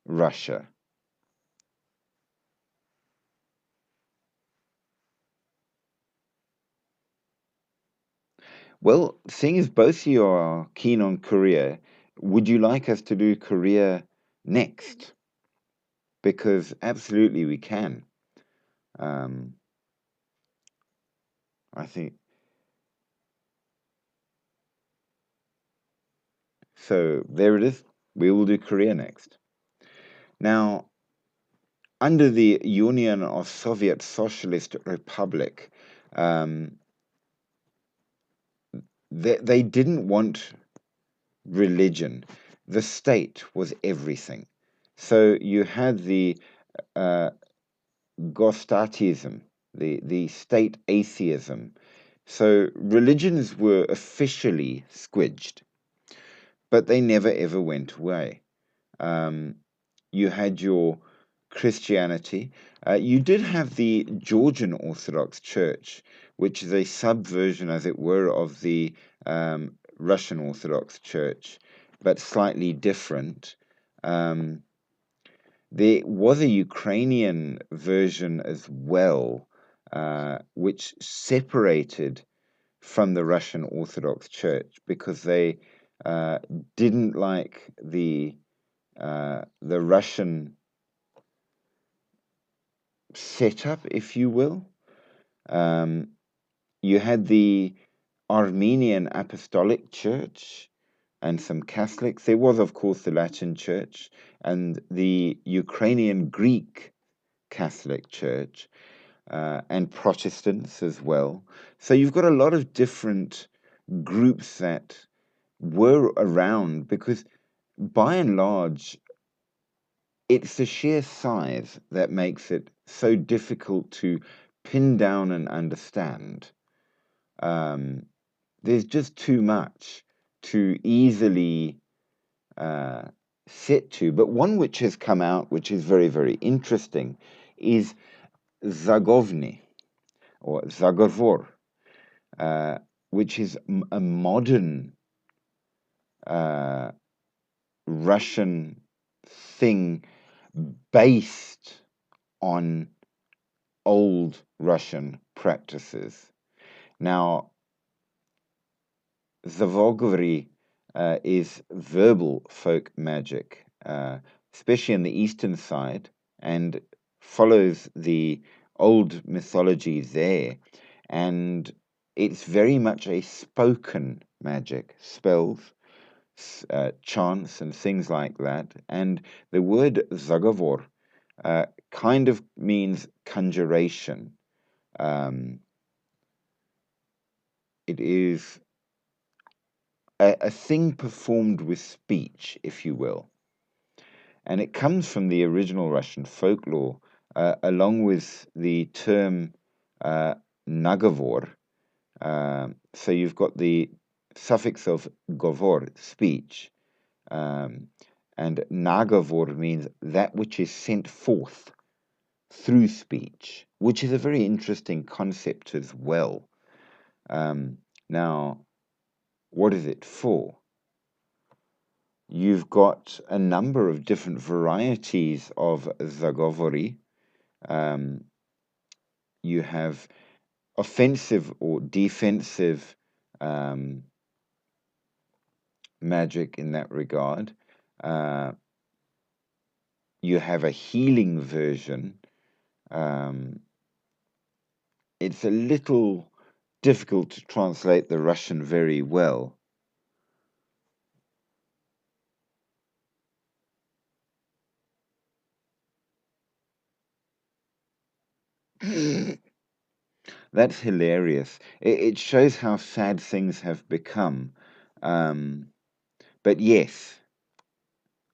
Russia. Well, seeing as both of you are keen on Korea, would you like us to do Korea next? Because absolutely we can. Um, I think so. There it is. We will do Korea next. Now, under the Union of Soviet Socialist Republic, um, they didn't want religion. The state was everything. So you had the uh, Gostatism, the state atheism. So religions were officially squidged, but they never ever went away. Um, you had your Christianity. You did have the Georgian Orthodox Church, which is a subversion, as it were, of the Russian Orthodox Church, but slightly different. Um, there was a Ukrainian version as well, which separated from the Russian Orthodox Church because they uh, didn't like the Russian setup, if you will. Um, you had the Armenian Apostolic Church and some Catholics. There was, of course, the Latin Church and the Ukrainian Greek Catholic Church and Protestants as well. So you've got a lot of different groups that were around because by and large, it's the sheer size that makes it so difficult to pin down and understand. Um, there's just too much to easily uh, sit to. But one which has come out, which is very, very interesting, is Zagovny or Zagovor, uh, which is a modern uh, Russian thing based on old Russian practices. Now, Zavogovry is verbal folk magic, especially on the eastern side, and follows the old mythology there. And it's very much a spoken magic, spells, chants, and things like that. And the word zagovor kind of means conjuration. Um, it is a thing performed with speech, if you will. And it comes from the original Russian folklore, along with the term nagovor. So you've got the suffix of govor, speech, um, and nagovor means that which is sent forth through speech, which is a very interesting concept as well. Now, what is it for? You've got a number of different varieties of zagovori. Um, you have offensive or defensive um, magic in that regard. Uh, you have a healing version. Um, it's a little difficult to translate the Russian very well. That's hilarious. It shows how sad things have become. Um, but yes,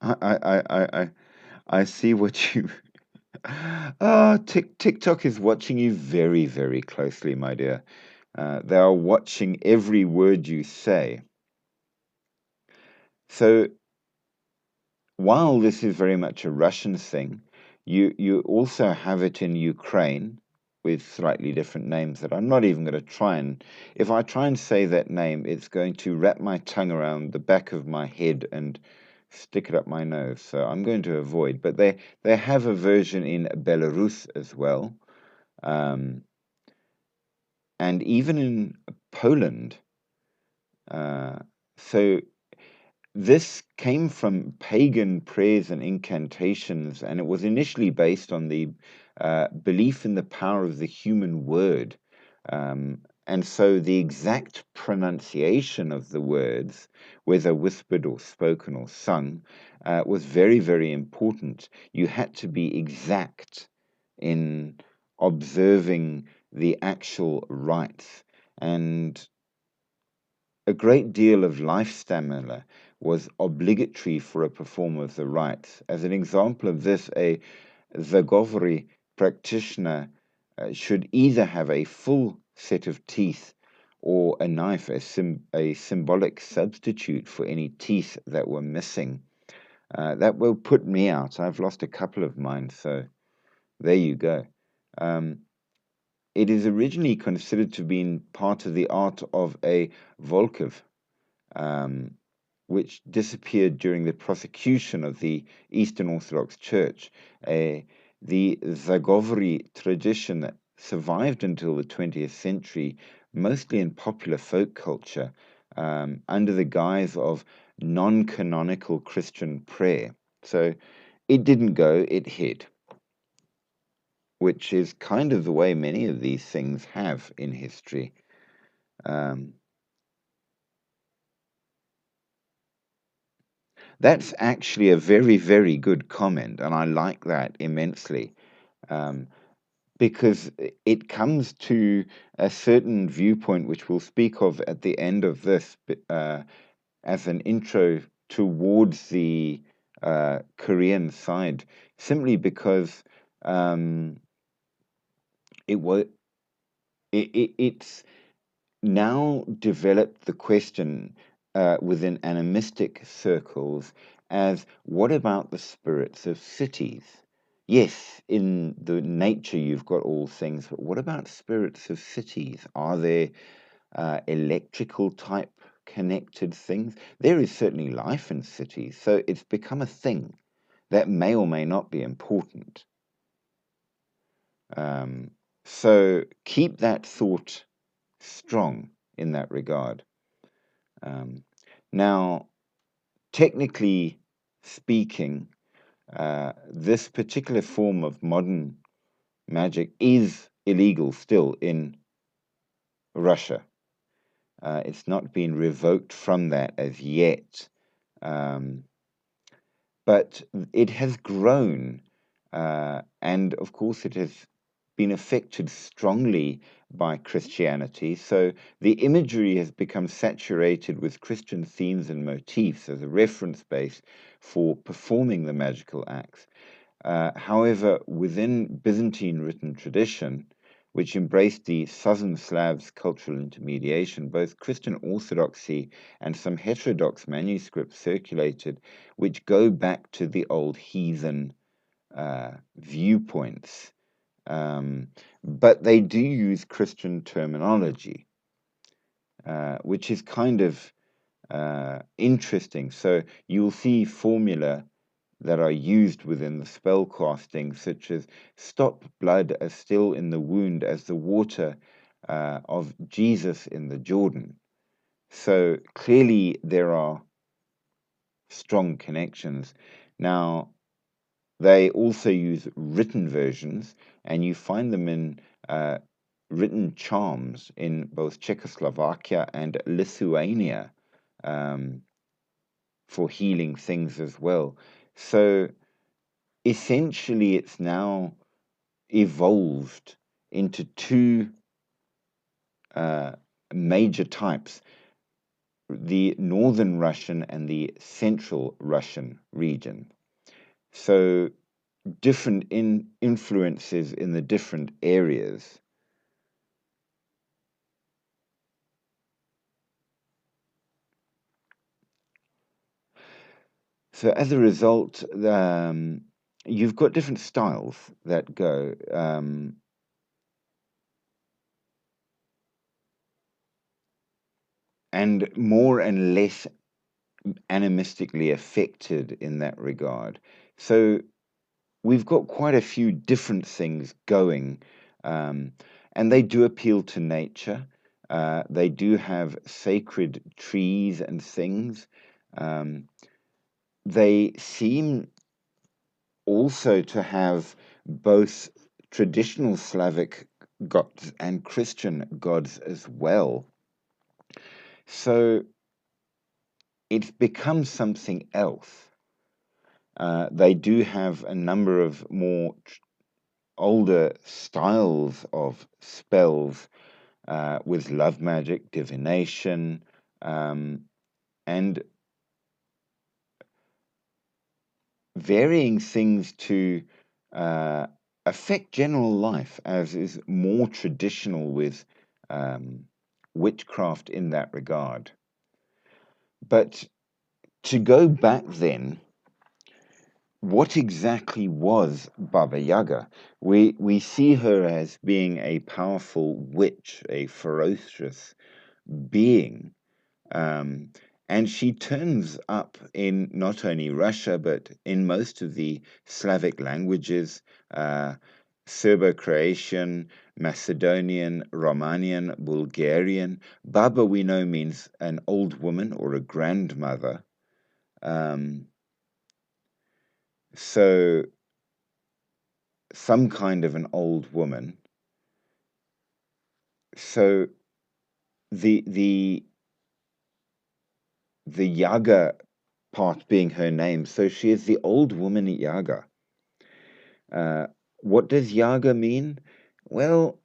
I, I, I, I, I I see what you. TikTok is watching you very, very closely, my dear. They are watching every word you say. So while this is very much a Russian thing, you also have it in Ukraine with slightly different names that I'm not even going to try and. If I try and say that name, it's going to wrap my tongue around the back of my head and stick it up my nose. So I'm going to avoid. But they have a version in Belarus as well, um, and even in Poland. Uh, so this came from pagan prayers and incantations, and it was initially based on the belief in the power of the human word. And so the exact pronunciation of the words, whether whispered or spoken or sung, was very, very important. You had to be exact in observing the actual rites. And a great deal of life stamina was obligatory for a performer of the rites. As an example of this, a Zagovri practitioner should either have a full set of teeth or a knife, a symbolic substitute for any teeth that were missing. That will put me out. I've lost a couple of mine, so there you go. Um, it is originally considered to have been part of the art of a Volkov, um, which disappeared during the prosecution of the Eastern Orthodox Church. The Zagovri tradition that survived until the 20th century, mostly in popular folk culture, under the guise of non canonical Christian prayer. So it didn't go, it hid, which is kind of the way many of these things have in history. Um, That's actually a very, very good comment, and I like that immensely, um, because it comes to a certain viewpoint, which we'll speak of at the end of this, as an intro towards the Korean side, simply because um, it was it's now developed the question within animistic circles as what about the spirits of cities? Yes, in the nature you've got all things, but what about spirits of cities? Are there electrical type connected things? There is certainly life in cities, so it's become a thing that may or may not be important. Um, so keep that thought strong in that regard. Um, Now, technically speaking, this particular form of modern magic is illegal still in Russia. It's not been revoked from that as yet. Um, but it has grown, and of course, it has been affected strongly by Christianity. So the imagery has become saturated with Christian themes and motifs as a reference base for performing the magical acts. However, within Byzantine written tradition, which embraced the Southern Slavs' cultural intermediation, both Christian orthodoxy and some heterodox manuscripts circulated, which go back to the old heathen viewpoints. But they do use Christian terminology, which is kind of interesting. So you'll see formula that are used within the spell casting, such as stop blood as still in the wound as the water of Jesus in the Jordan. So clearly there are strong connections. Now, they also use written versions, and you find them in written charms in both Czechoslovakia and Lithuania for healing things as well. So essentially, it's now evolved into two uh, major types, the northern Russian and the central Russian region. So different influences in the different areas. So as a result, you've got different styles that go. And more and less animistically affected in that regard. So we've got quite a few different things going, and they do appeal to nature. They do have sacred trees and things. They seem also to have both traditional Slavic gods and Christian gods as well. So it's become something else. They do have a number of more older styles of spells with love magic, divination, and varying things to affect general life, as is more traditional with witchcraft in that regard. But to go back then, what exactly was Baba Yaga? We see her as being a powerful witch, a ferocious being. Um, and she turns up in not only Russia, but in most of the Slavic languages, Serbo-Croatian, Macedonian, Romanian, Bulgarian. Baba, we know, means an old woman or a grandmother. Um, so some kind of an old woman. So the the Yaga part being her name, so she is the old woman Yaga. What does Yaga mean? Well,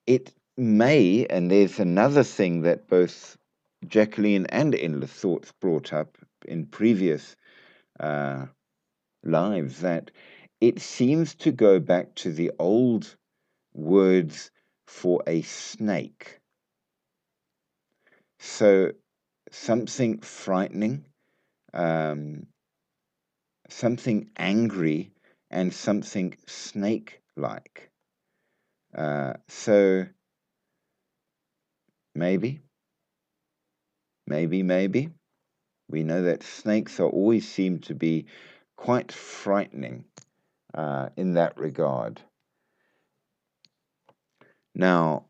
it may, and there's another thing that both Jacqueline and Endless Thoughts brought up in previous uh, lives, that it seems to go back to the old words for a snake. So something frightening, um, something angry, and something snake-like. So maybe, maybe. We know that snakes are always seem to be quite frightening in that regard. Now,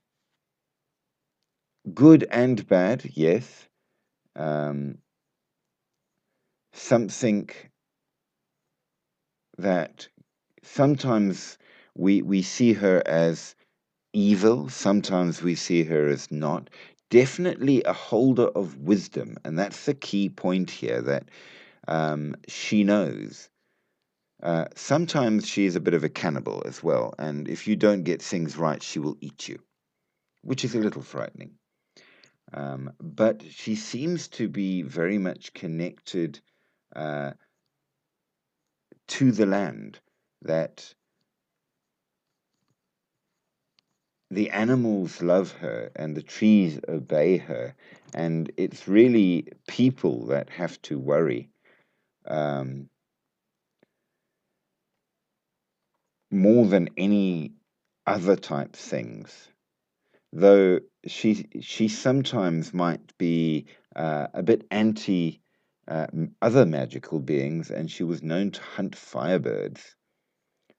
good and bad, yes. Um, something that sometimes we see her as evil, sometimes we see her as not, definitely a holder of wisdom, and that's the key point here, that she knows. Sometimes she is a bit of a cannibal as well, and if you don't get things right, she will eat you, which is a little frightening. But she seems to be very much connected uh, to the land, that the animals love her and the trees obey her, and it's really people that have to worry um, more than any other type things. Though she sometimes might be a bit anti other magical beings, and she was known to hunt firebirds.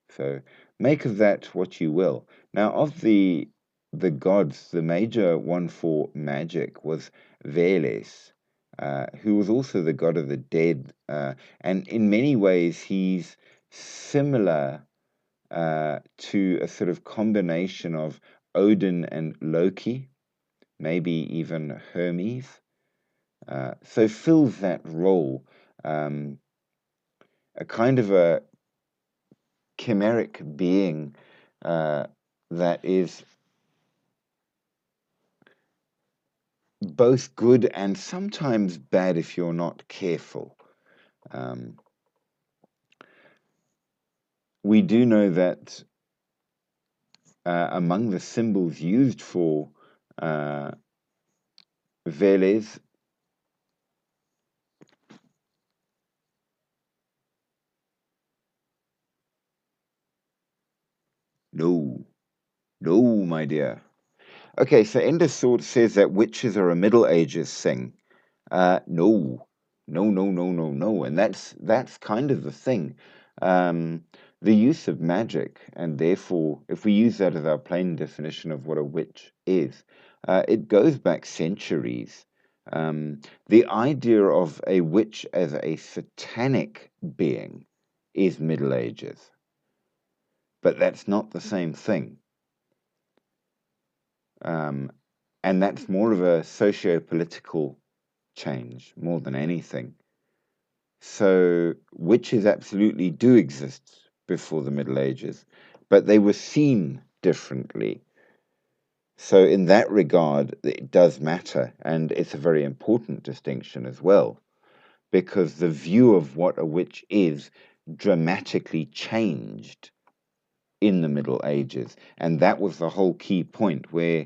So make of that what you will. Now, of the gods, the major one for magic was Veles, who was also the god of the dead, and in many ways he's similar to a sort of combination of Odin and Loki, maybe even Hermes. So fills that role, um, a kind of a chimeric being uh, that is both good and sometimes bad if you're not careful. Um, we do know that among the symbols used for uh, Veles, no, no, my dear. Okay, so Ender Sword says that witches are a Middle Ages thing. No, no, no, no, no, no, and that's kind of the thing. Um, the use of magic, and therefore, if we use that as our plain definition of what a witch is, it goes back centuries. The idea of a witch as a satanic being is Middle Ages, but that's not the same thing. Um, and that's more of a socio-political change more than anything. So witches absolutely do exist before the Middle Ages, but they were seen differently. So in that regard, it does matter, and it's a very important distinction as well, because the view of what a witch is dramatically changed in the Middle Ages, and that was the whole key point, where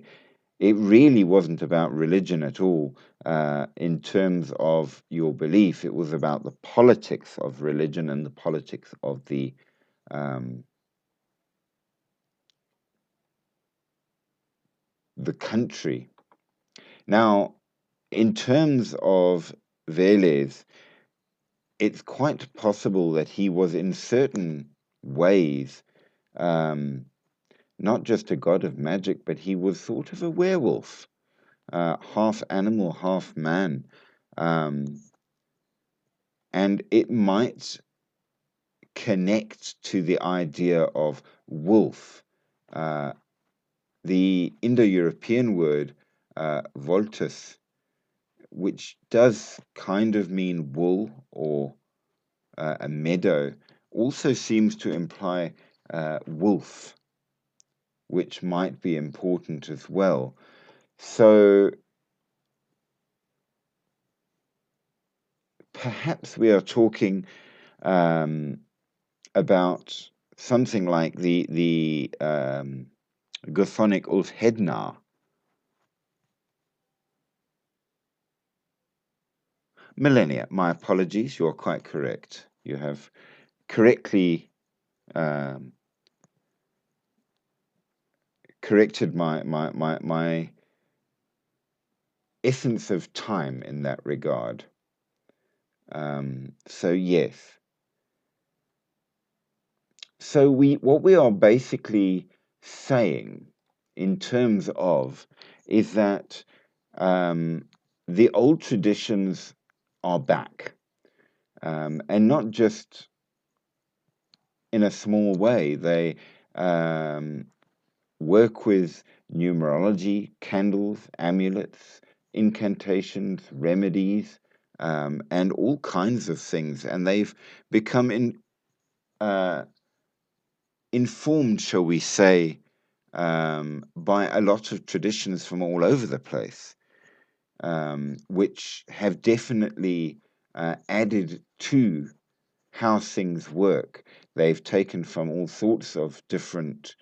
it really wasn't about religion at all in terms of your belief. It was about the politics of religion and the politics of um, the country. Now, in terms of Veles, it's quite possible that he was in certain ways um, not just a god of magic, but he was sort of a werewolf, half animal, half man. Um, and it might connect to the idea of wolf. Uh, the Indo-European word voltus, which does kind of mean wool or a meadow, also seems to imply wolf, which might be important as well. So perhaps we are talking um, about something like the Gothic Ulfhednar. Millennia, my apologies, you're quite correct. You have correctly um, corrected my essence of time in that regard. So yes. So what we are basically saying in terms of is that the old traditions are back, and not just in a small way. They work with numerology, candles, amulets, incantations, remedies, and all kinds of things. And they've become uh, informed, shall we say, by a lot of traditions from all over the place, which have definitely added to how things work. They've taken from all sorts of different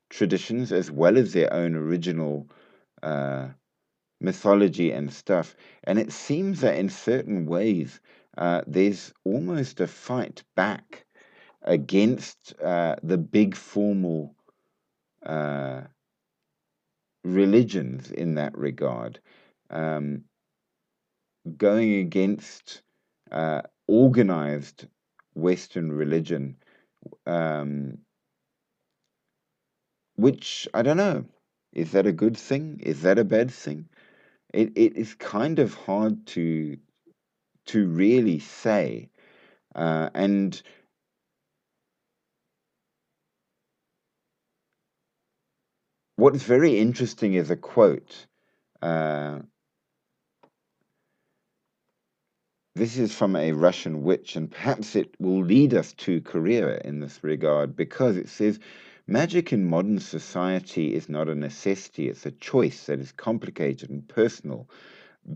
traditions as well as their own original uh, mythology and stuff. And it seems that in certain ways, there's almost a fight back against the big formal uh, religions in that regard, um, going against organized Western religion, um, which I don't know. Is that a good thing? Is that a bad thing? It is kind of hard to really say. And what's very interesting is a quote. Uh, this is from a Russian witch, and perhaps it will lead us to Korea in this regard, because it says, magic in modern society is not a necessity, it's a choice that is complicated and personal,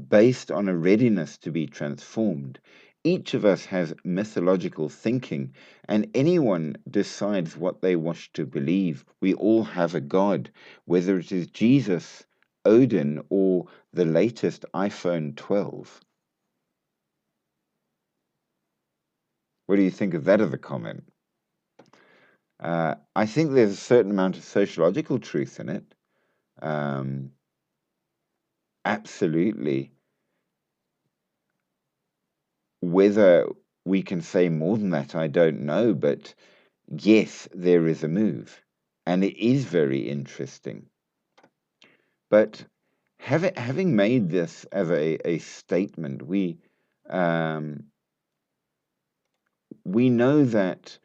based on a readiness to be transformed. Each of us has mythological thinking, and anyone decides what they wish to believe. We all have a God, whether it is Jesus, Odin, or the latest iPhone 12. What do you think of that as a comment? I think there's a certain amount of sociological truth in it. Um, Absolutely. Whether we can say more than that, I don't know, but yes, there is a move, and it is very interesting. But having made this as a statement, um, we know that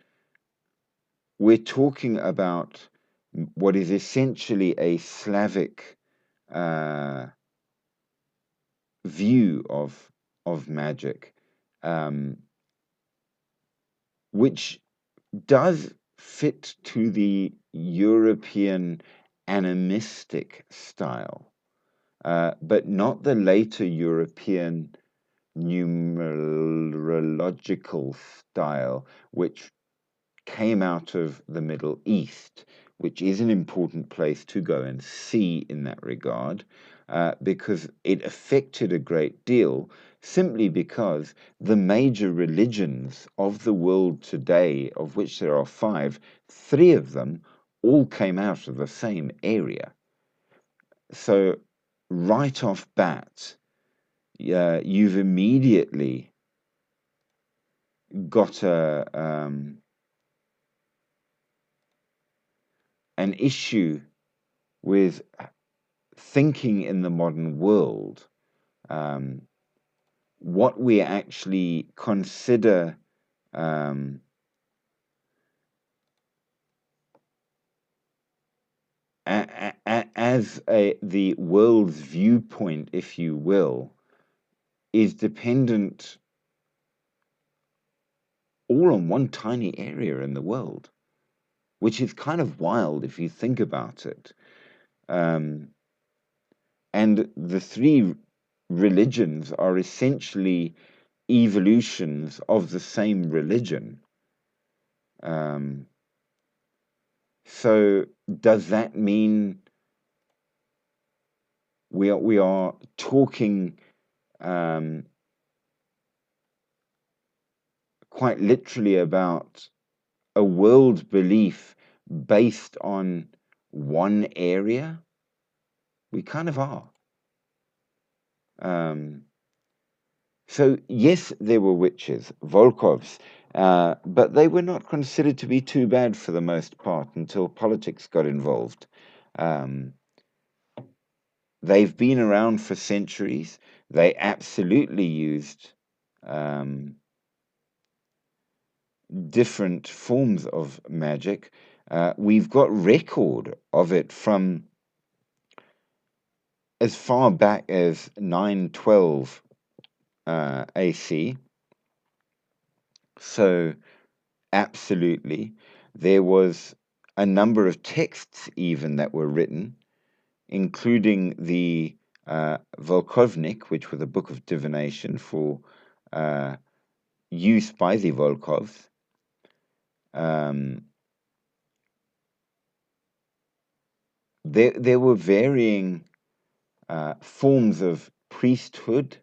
we're talking about what is essentially a Slavic uh, view of magic, um, which does fit to the European animistic style, but not the later European numerological style, which came out of the Middle East, which is an important place to go and see in that regard, because it affected a great deal simply because the major religions of the world today, of which there are five, three of them all came out of the same area. So, right off bat, you've immediately got an issue with thinking in the modern world, um, what we actually consider um, as the world's viewpoint, if you will, is dependent all on one tiny area in the world, which is kind of wild if you think about it. Um, and the three religions are essentially evolutions of the same religion. Um, so does that mean we are talking um, quite literally about a world belief based on one area? We kind of are. Um, so yes, there were witches, Volkovs, but they were not considered to be too bad for the most part until politics got involved. Um, they've been around for centuries. They absolutely used um, different forms of magic. We've got record of it from as far back as 912 AC. So, absolutely, there was a number of texts even that were written, including the Volkovnik, which was a book of divination for uh, use by the Volkovs. Um, there were varying forms of priesthood,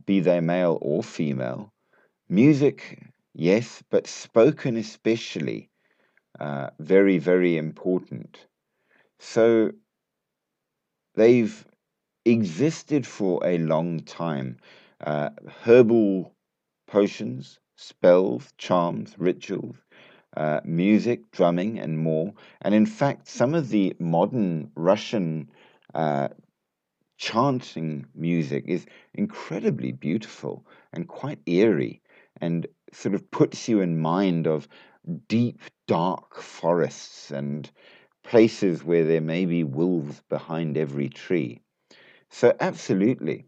be they male or female. Music, yes, but spoken especially, very, very important. So they've existed for a long time. Herbal potions, spells, charms, rituals, music, drumming, and more. And in fact, some of the modern Russian uh, chanting music is incredibly beautiful and quite eerie and sort of puts you in mind of deep, dark forests and places where there may be wolves behind every tree. So, absolutely.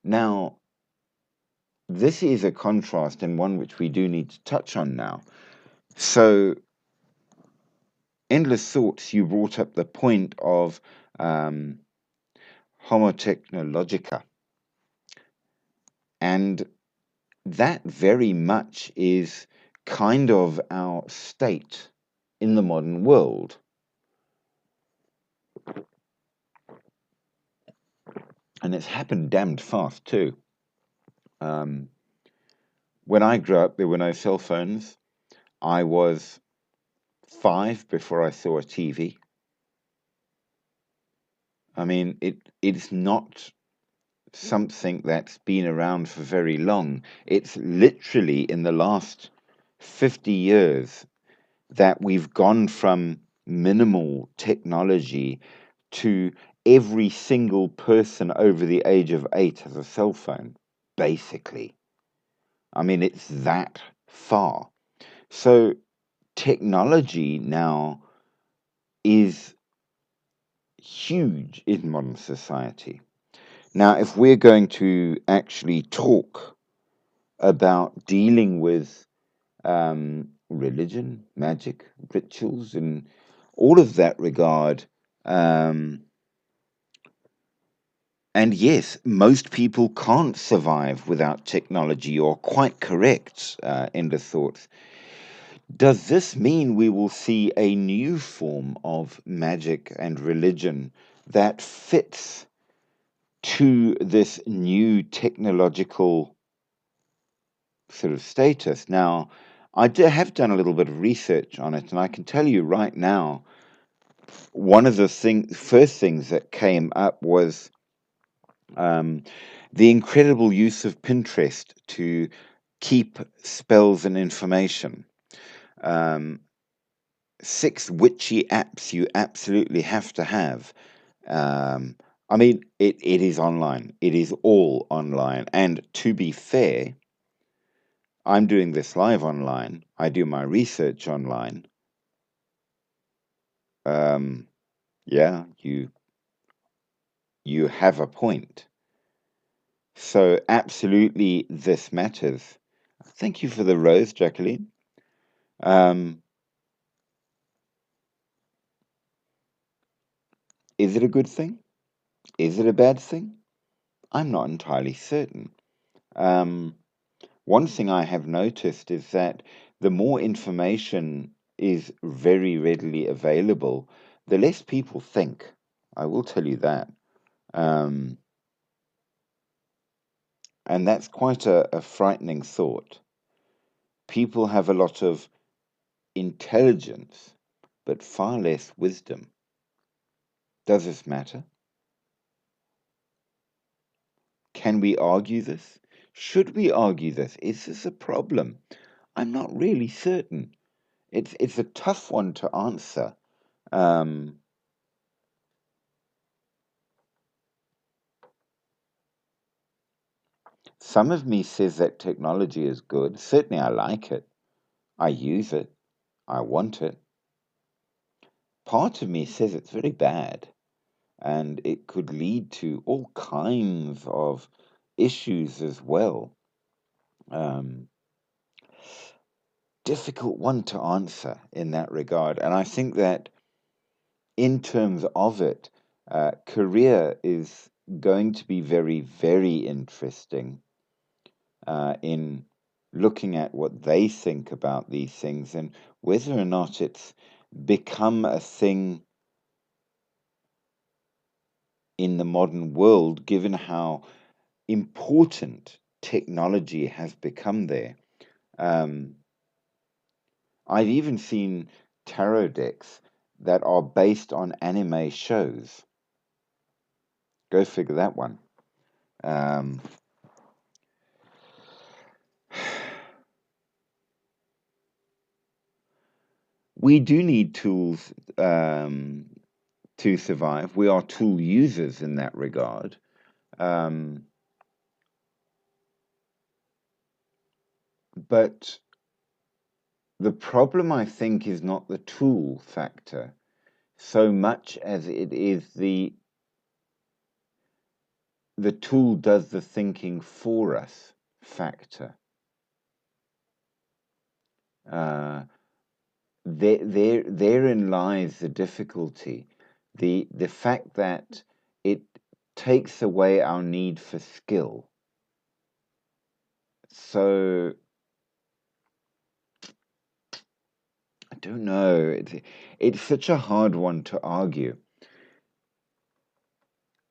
Now, this is a contrast and one which we do need to touch on now. So, Endless Thoughts, you brought up the point of um, Homo technologica, and that very much is kind of our state in the modern world. And it's happened damned fast too. Um, when I grew up, there were no cell phones. I was 5 before I saw a TV. I mean, it's not something that's been around for very long. It's literally in the last 50 years that we've gone from minimal technology to every single person over the age of 8 has a cell phone, basically. I mean, it's that far. So, technology now is huge in modern society. Now, if we're going to actually talk about dealing with religion, magic, rituals, and all of that regard, um, and yes, most people can't survive without technology. You're quite correct, in the thoughts. Does this mean we will see a new form of magic and religion that fits to this new technological sort of status? Now, have done a little bit of research on it, and I can tell you right now, one of the first things that came up was um, the incredible use of Pinterest to keep spells and information. Um, 6 witchy apps you absolutely have to have. Um, I mean, it is online. It is all online. And to be fair, I'm doing this live online. I do my research online. Um, yeah, you have a point. So absolutely, this matters. Thank you for the rose, Jacqueline. Um, is it a good thing? Is it a bad thing? I'm not entirely certain. Um, One thing I have noticed is that the more information is very readily available, the less people think. I will tell you that. Um, and that's quite a frightening thought. People have a lot of intelligence, but far less wisdom. Does this matter? Can we argue this? Should we argue this? Is this a problem? I'm not really certain. It's a tough one to answer. Um, Some of me says that technology is good. Certainly, I like it. I use it. I want it. Part of me says it's very bad and it could lead to all kinds of issues as well. Um, Difficult one to answer in that regard. And I think that in terms of it, Korea is going to be very, very interesting in looking at what they think about these things and whether or not it's become a thing in the modern world, given how important technology has become there. Um, I've even seen tarot decks that are based on anime shows. Go figure that one. Um, we do need tools to survive. We are tool users in that regard. Um, but the problem, I think, is not the tool factor so much as it is the tool does the thinking for us factor. Uh, therein lies the difficulty. The fact that it takes away our need for skill. So I don't know. It's such a hard one to argue.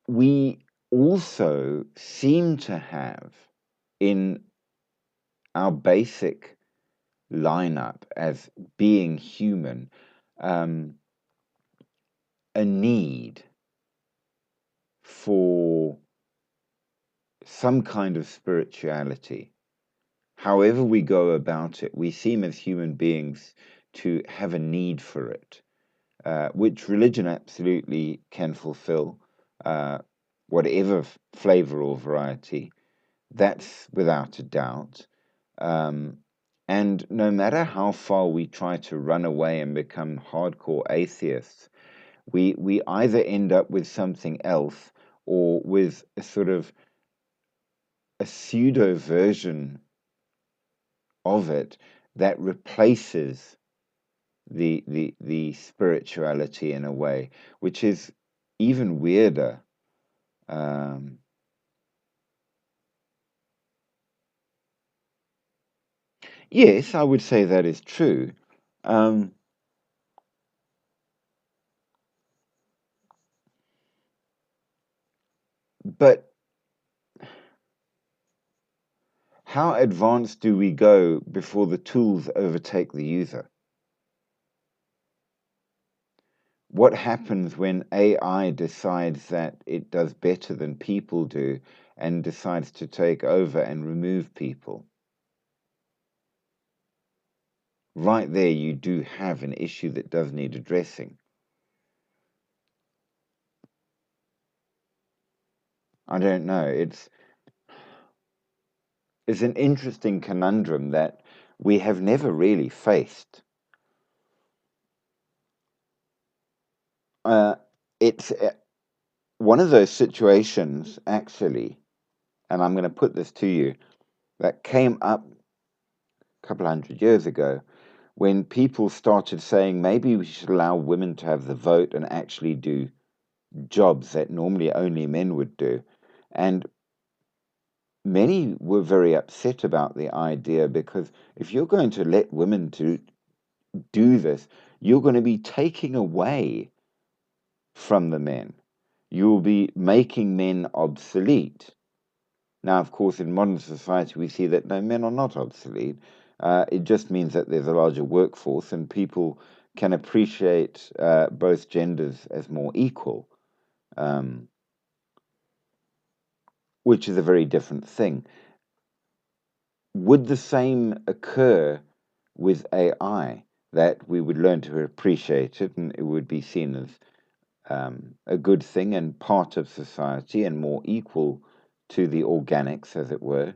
We also seem to have in our basic lineup as being human a need for some kind of spirituality. However we go about it, we seem as human beings to have a need for it, which religion absolutely can fulfill, whatever flavor or variety. That's without a doubt. Um, and no matter how far we try to run away and become hardcore atheists, we either end up with something else or with a sort of a pseudo version of it that replaces the spirituality in a way, which is even weirder. Um, yes, I would say that is true. Um, but how advanced do we go before the tools overtake the user? What happens when AI decides that it does better than people do and decides to take over and remove people? Right there, you do have an issue that does need addressing. I don't know. It's an interesting conundrum that we have never really faced. Uh, it's one of those situations, actually, and I'm going to put this to you, that came up a couple hundred years ago when people started saying maybe we should allow women to have the vote and actually do jobs that normally only men would do. And many were very upset about the idea because if you're going to let women to do this, you're going to be taking away from the men. You'll be making men obsolete. Now, of course, in modern society, we see that no, men are not obsolete. It just means that there's a larger workforce and people can appreciate both genders as more equal, um, which is a very different thing. Would the same occur with AI, that we would learn to appreciate it and it would be seen as a good thing and part of society and more equal to the organics, as it were?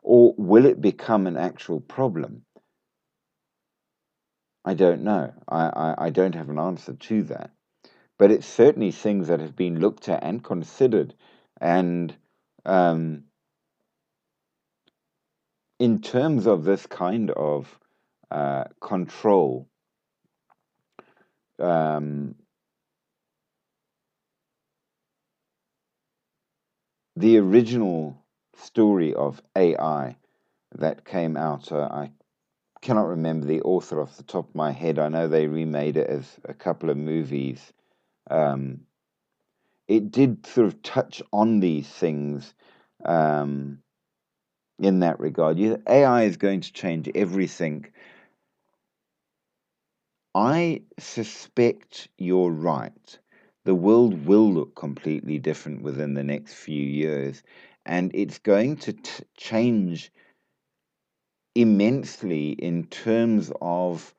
Or will it become an actual problem? I don't know. I don't have an answer to that. But it's certainly things that have been looked at and considered. And um, in terms of this kind of control, um, the original story of AI that came out, I cannot remember the author off the top of my head. I know they remade it as a couple of movies. Um, it did sort of touch on these things um, in that regard. AI is going to change everything. I suspect you're right. The world will look completely different within the next few years, and it's going to change immensely in terms of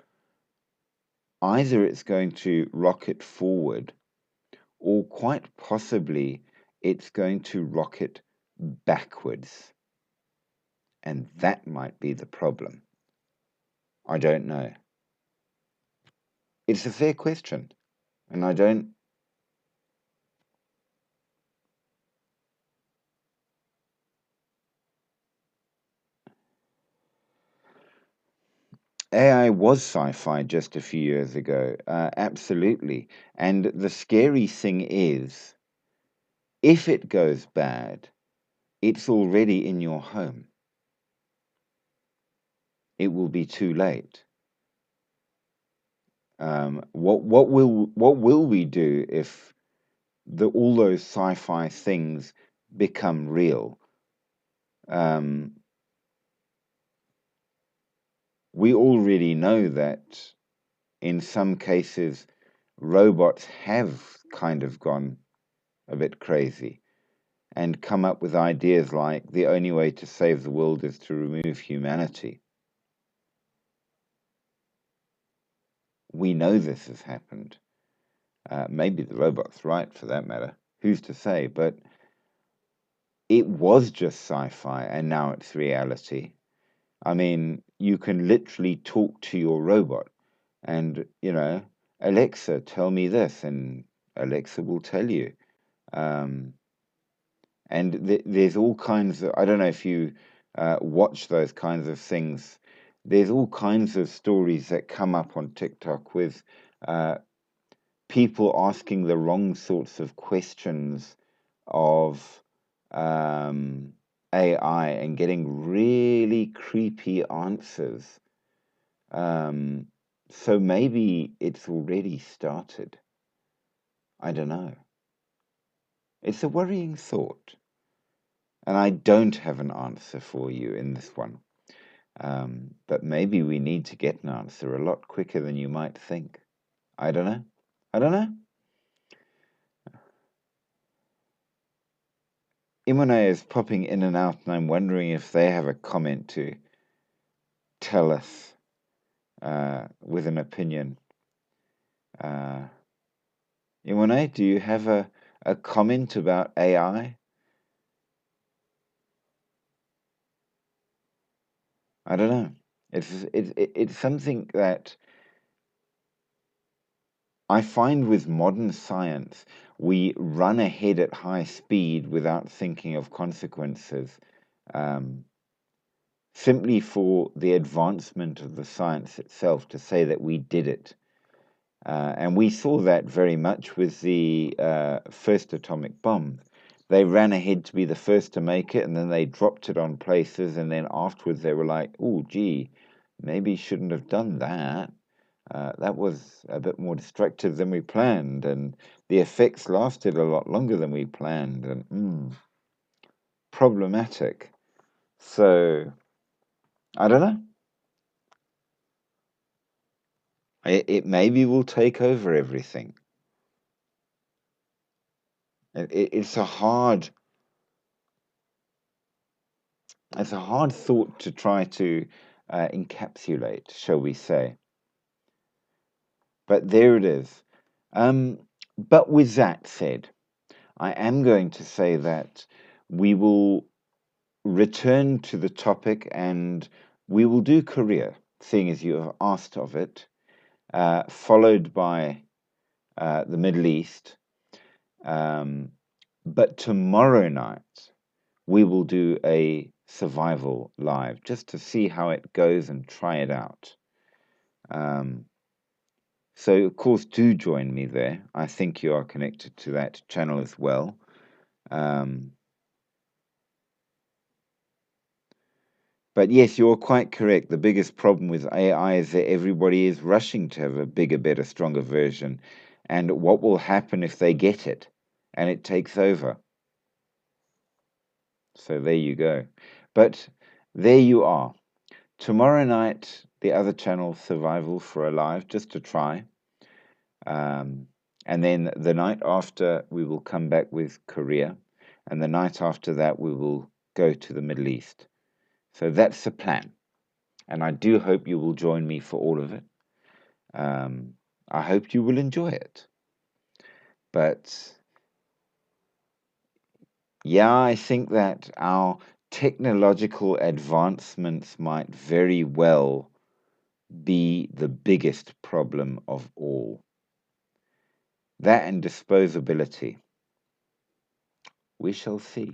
either it's going to rocket forward or quite possibly it's going to rocket backwards. And that might be the problem. I don't know. It's a fair question. And I don't. AI was sci fi just a few years ago. Absolutely. And the scary thing is, if it goes bad, it's already in your home. It will be too late. What will we do if all those sci-fi things become real? Um, we already know that in some cases robots have kind of gone a bit crazy and come up with ideas like the only way to save the world is to remove humanity. We know this has happened. Maybe the robot's right for that matter. Who's to say? But it was just sci-fi and now it's reality. I mean, you can literally talk to your robot and, Alexa, tell me this, and Alexa will tell you. Um, and there's all kinds of, I don't know if you watch those kinds of things. There's all kinds of stories that come up on TikTok with uh, people asking the wrong sorts of questions of um, AI and getting really creepy answers. Um, so maybe it's already started. I don't know. It's a worrying thought. And I don't have an answer for you in this one. But maybe we need to get an answer a lot quicker than you might think. I don't know. I don't know. Imone is popping in and out, and I'm wondering if they have a comment to tell us with an opinion. Uh, Imone, do you have a comment about AI? I don't know. It's something that I find with modern science, we run ahead at high speed without thinking of consequences, um, simply for the advancement of the science itself to say that we did it. And we saw that very much with the first atomic bomb. They ran ahead to be the first to make it, and then they dropped it on places, and then afterwards they were like, oh, gee, maybe shouldn't have done that. That was a bit more destructive than we planned, and the effects lasted a lot longer than we planned, and problematic. So, I don't know. It maybe will take over everything. It's a hard thought to try to encapsulate, shall we say? But there it is. But with that said, I am going to say that we will return to the topic and we will do career, seeing as you have asked of it. followed by the Middle East. But tomorrow night, we will do a survival live just to see how it goes and try it out. So, of course, do join me there. I think you are connected to that channel as well. But yes, you're quite correct. The biggest problem with AI is that everybody is rushing to have a bigger, better, stronger version. And what will happen if they get it and it takes over? So there you go. But there you are. Tomorrow night, the other channel, Survival for a Live, just to try. And then the night after, we will come back with Korea. And the night after that, we will go to the Middle East. So that's the plan. And I do hope you will join me for all of it. I hope you will enjoy it. But yeah, I think that our technological advancements might very well be the biggest problem of all. That and disposability. We shall see.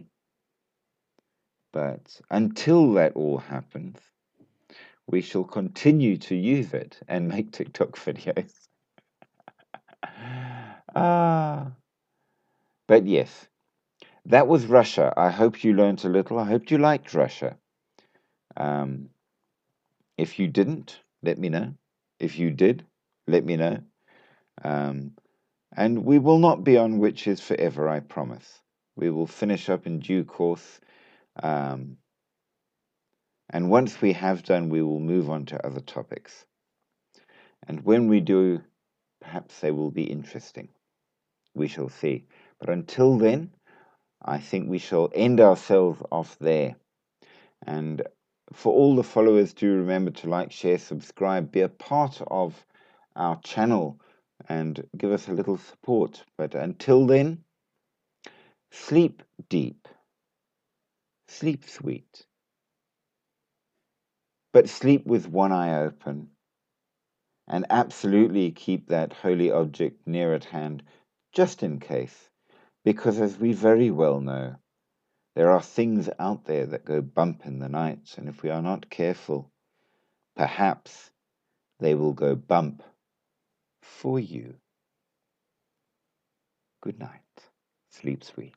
But until that all happens, we shall continue to use it and make TikTok videos. But yes, that was Russia. I hope you learned a little. I hope you liked Russia. If you didn't, let me know. If you did, let me know. And we will not be on witches forever, I promise. We will finish up in due course. And once we have done, we will move on to other topics. And when we do, perhaps they will be interesting. We shall see. But until then, I think we shall end ourselves off there. And for all the followers, do remember to like, share, subscribe, be a part of our channel and give us a little support. But until then, sleep deep, sleep sweet, but sleep with one eye open, and absolutely keep that holy object near at hand just in case, because as we very well know, there are things out there that go bump in the night, and if we are not careful, perhaps they will go bump for you. Good night. Sleep sweet.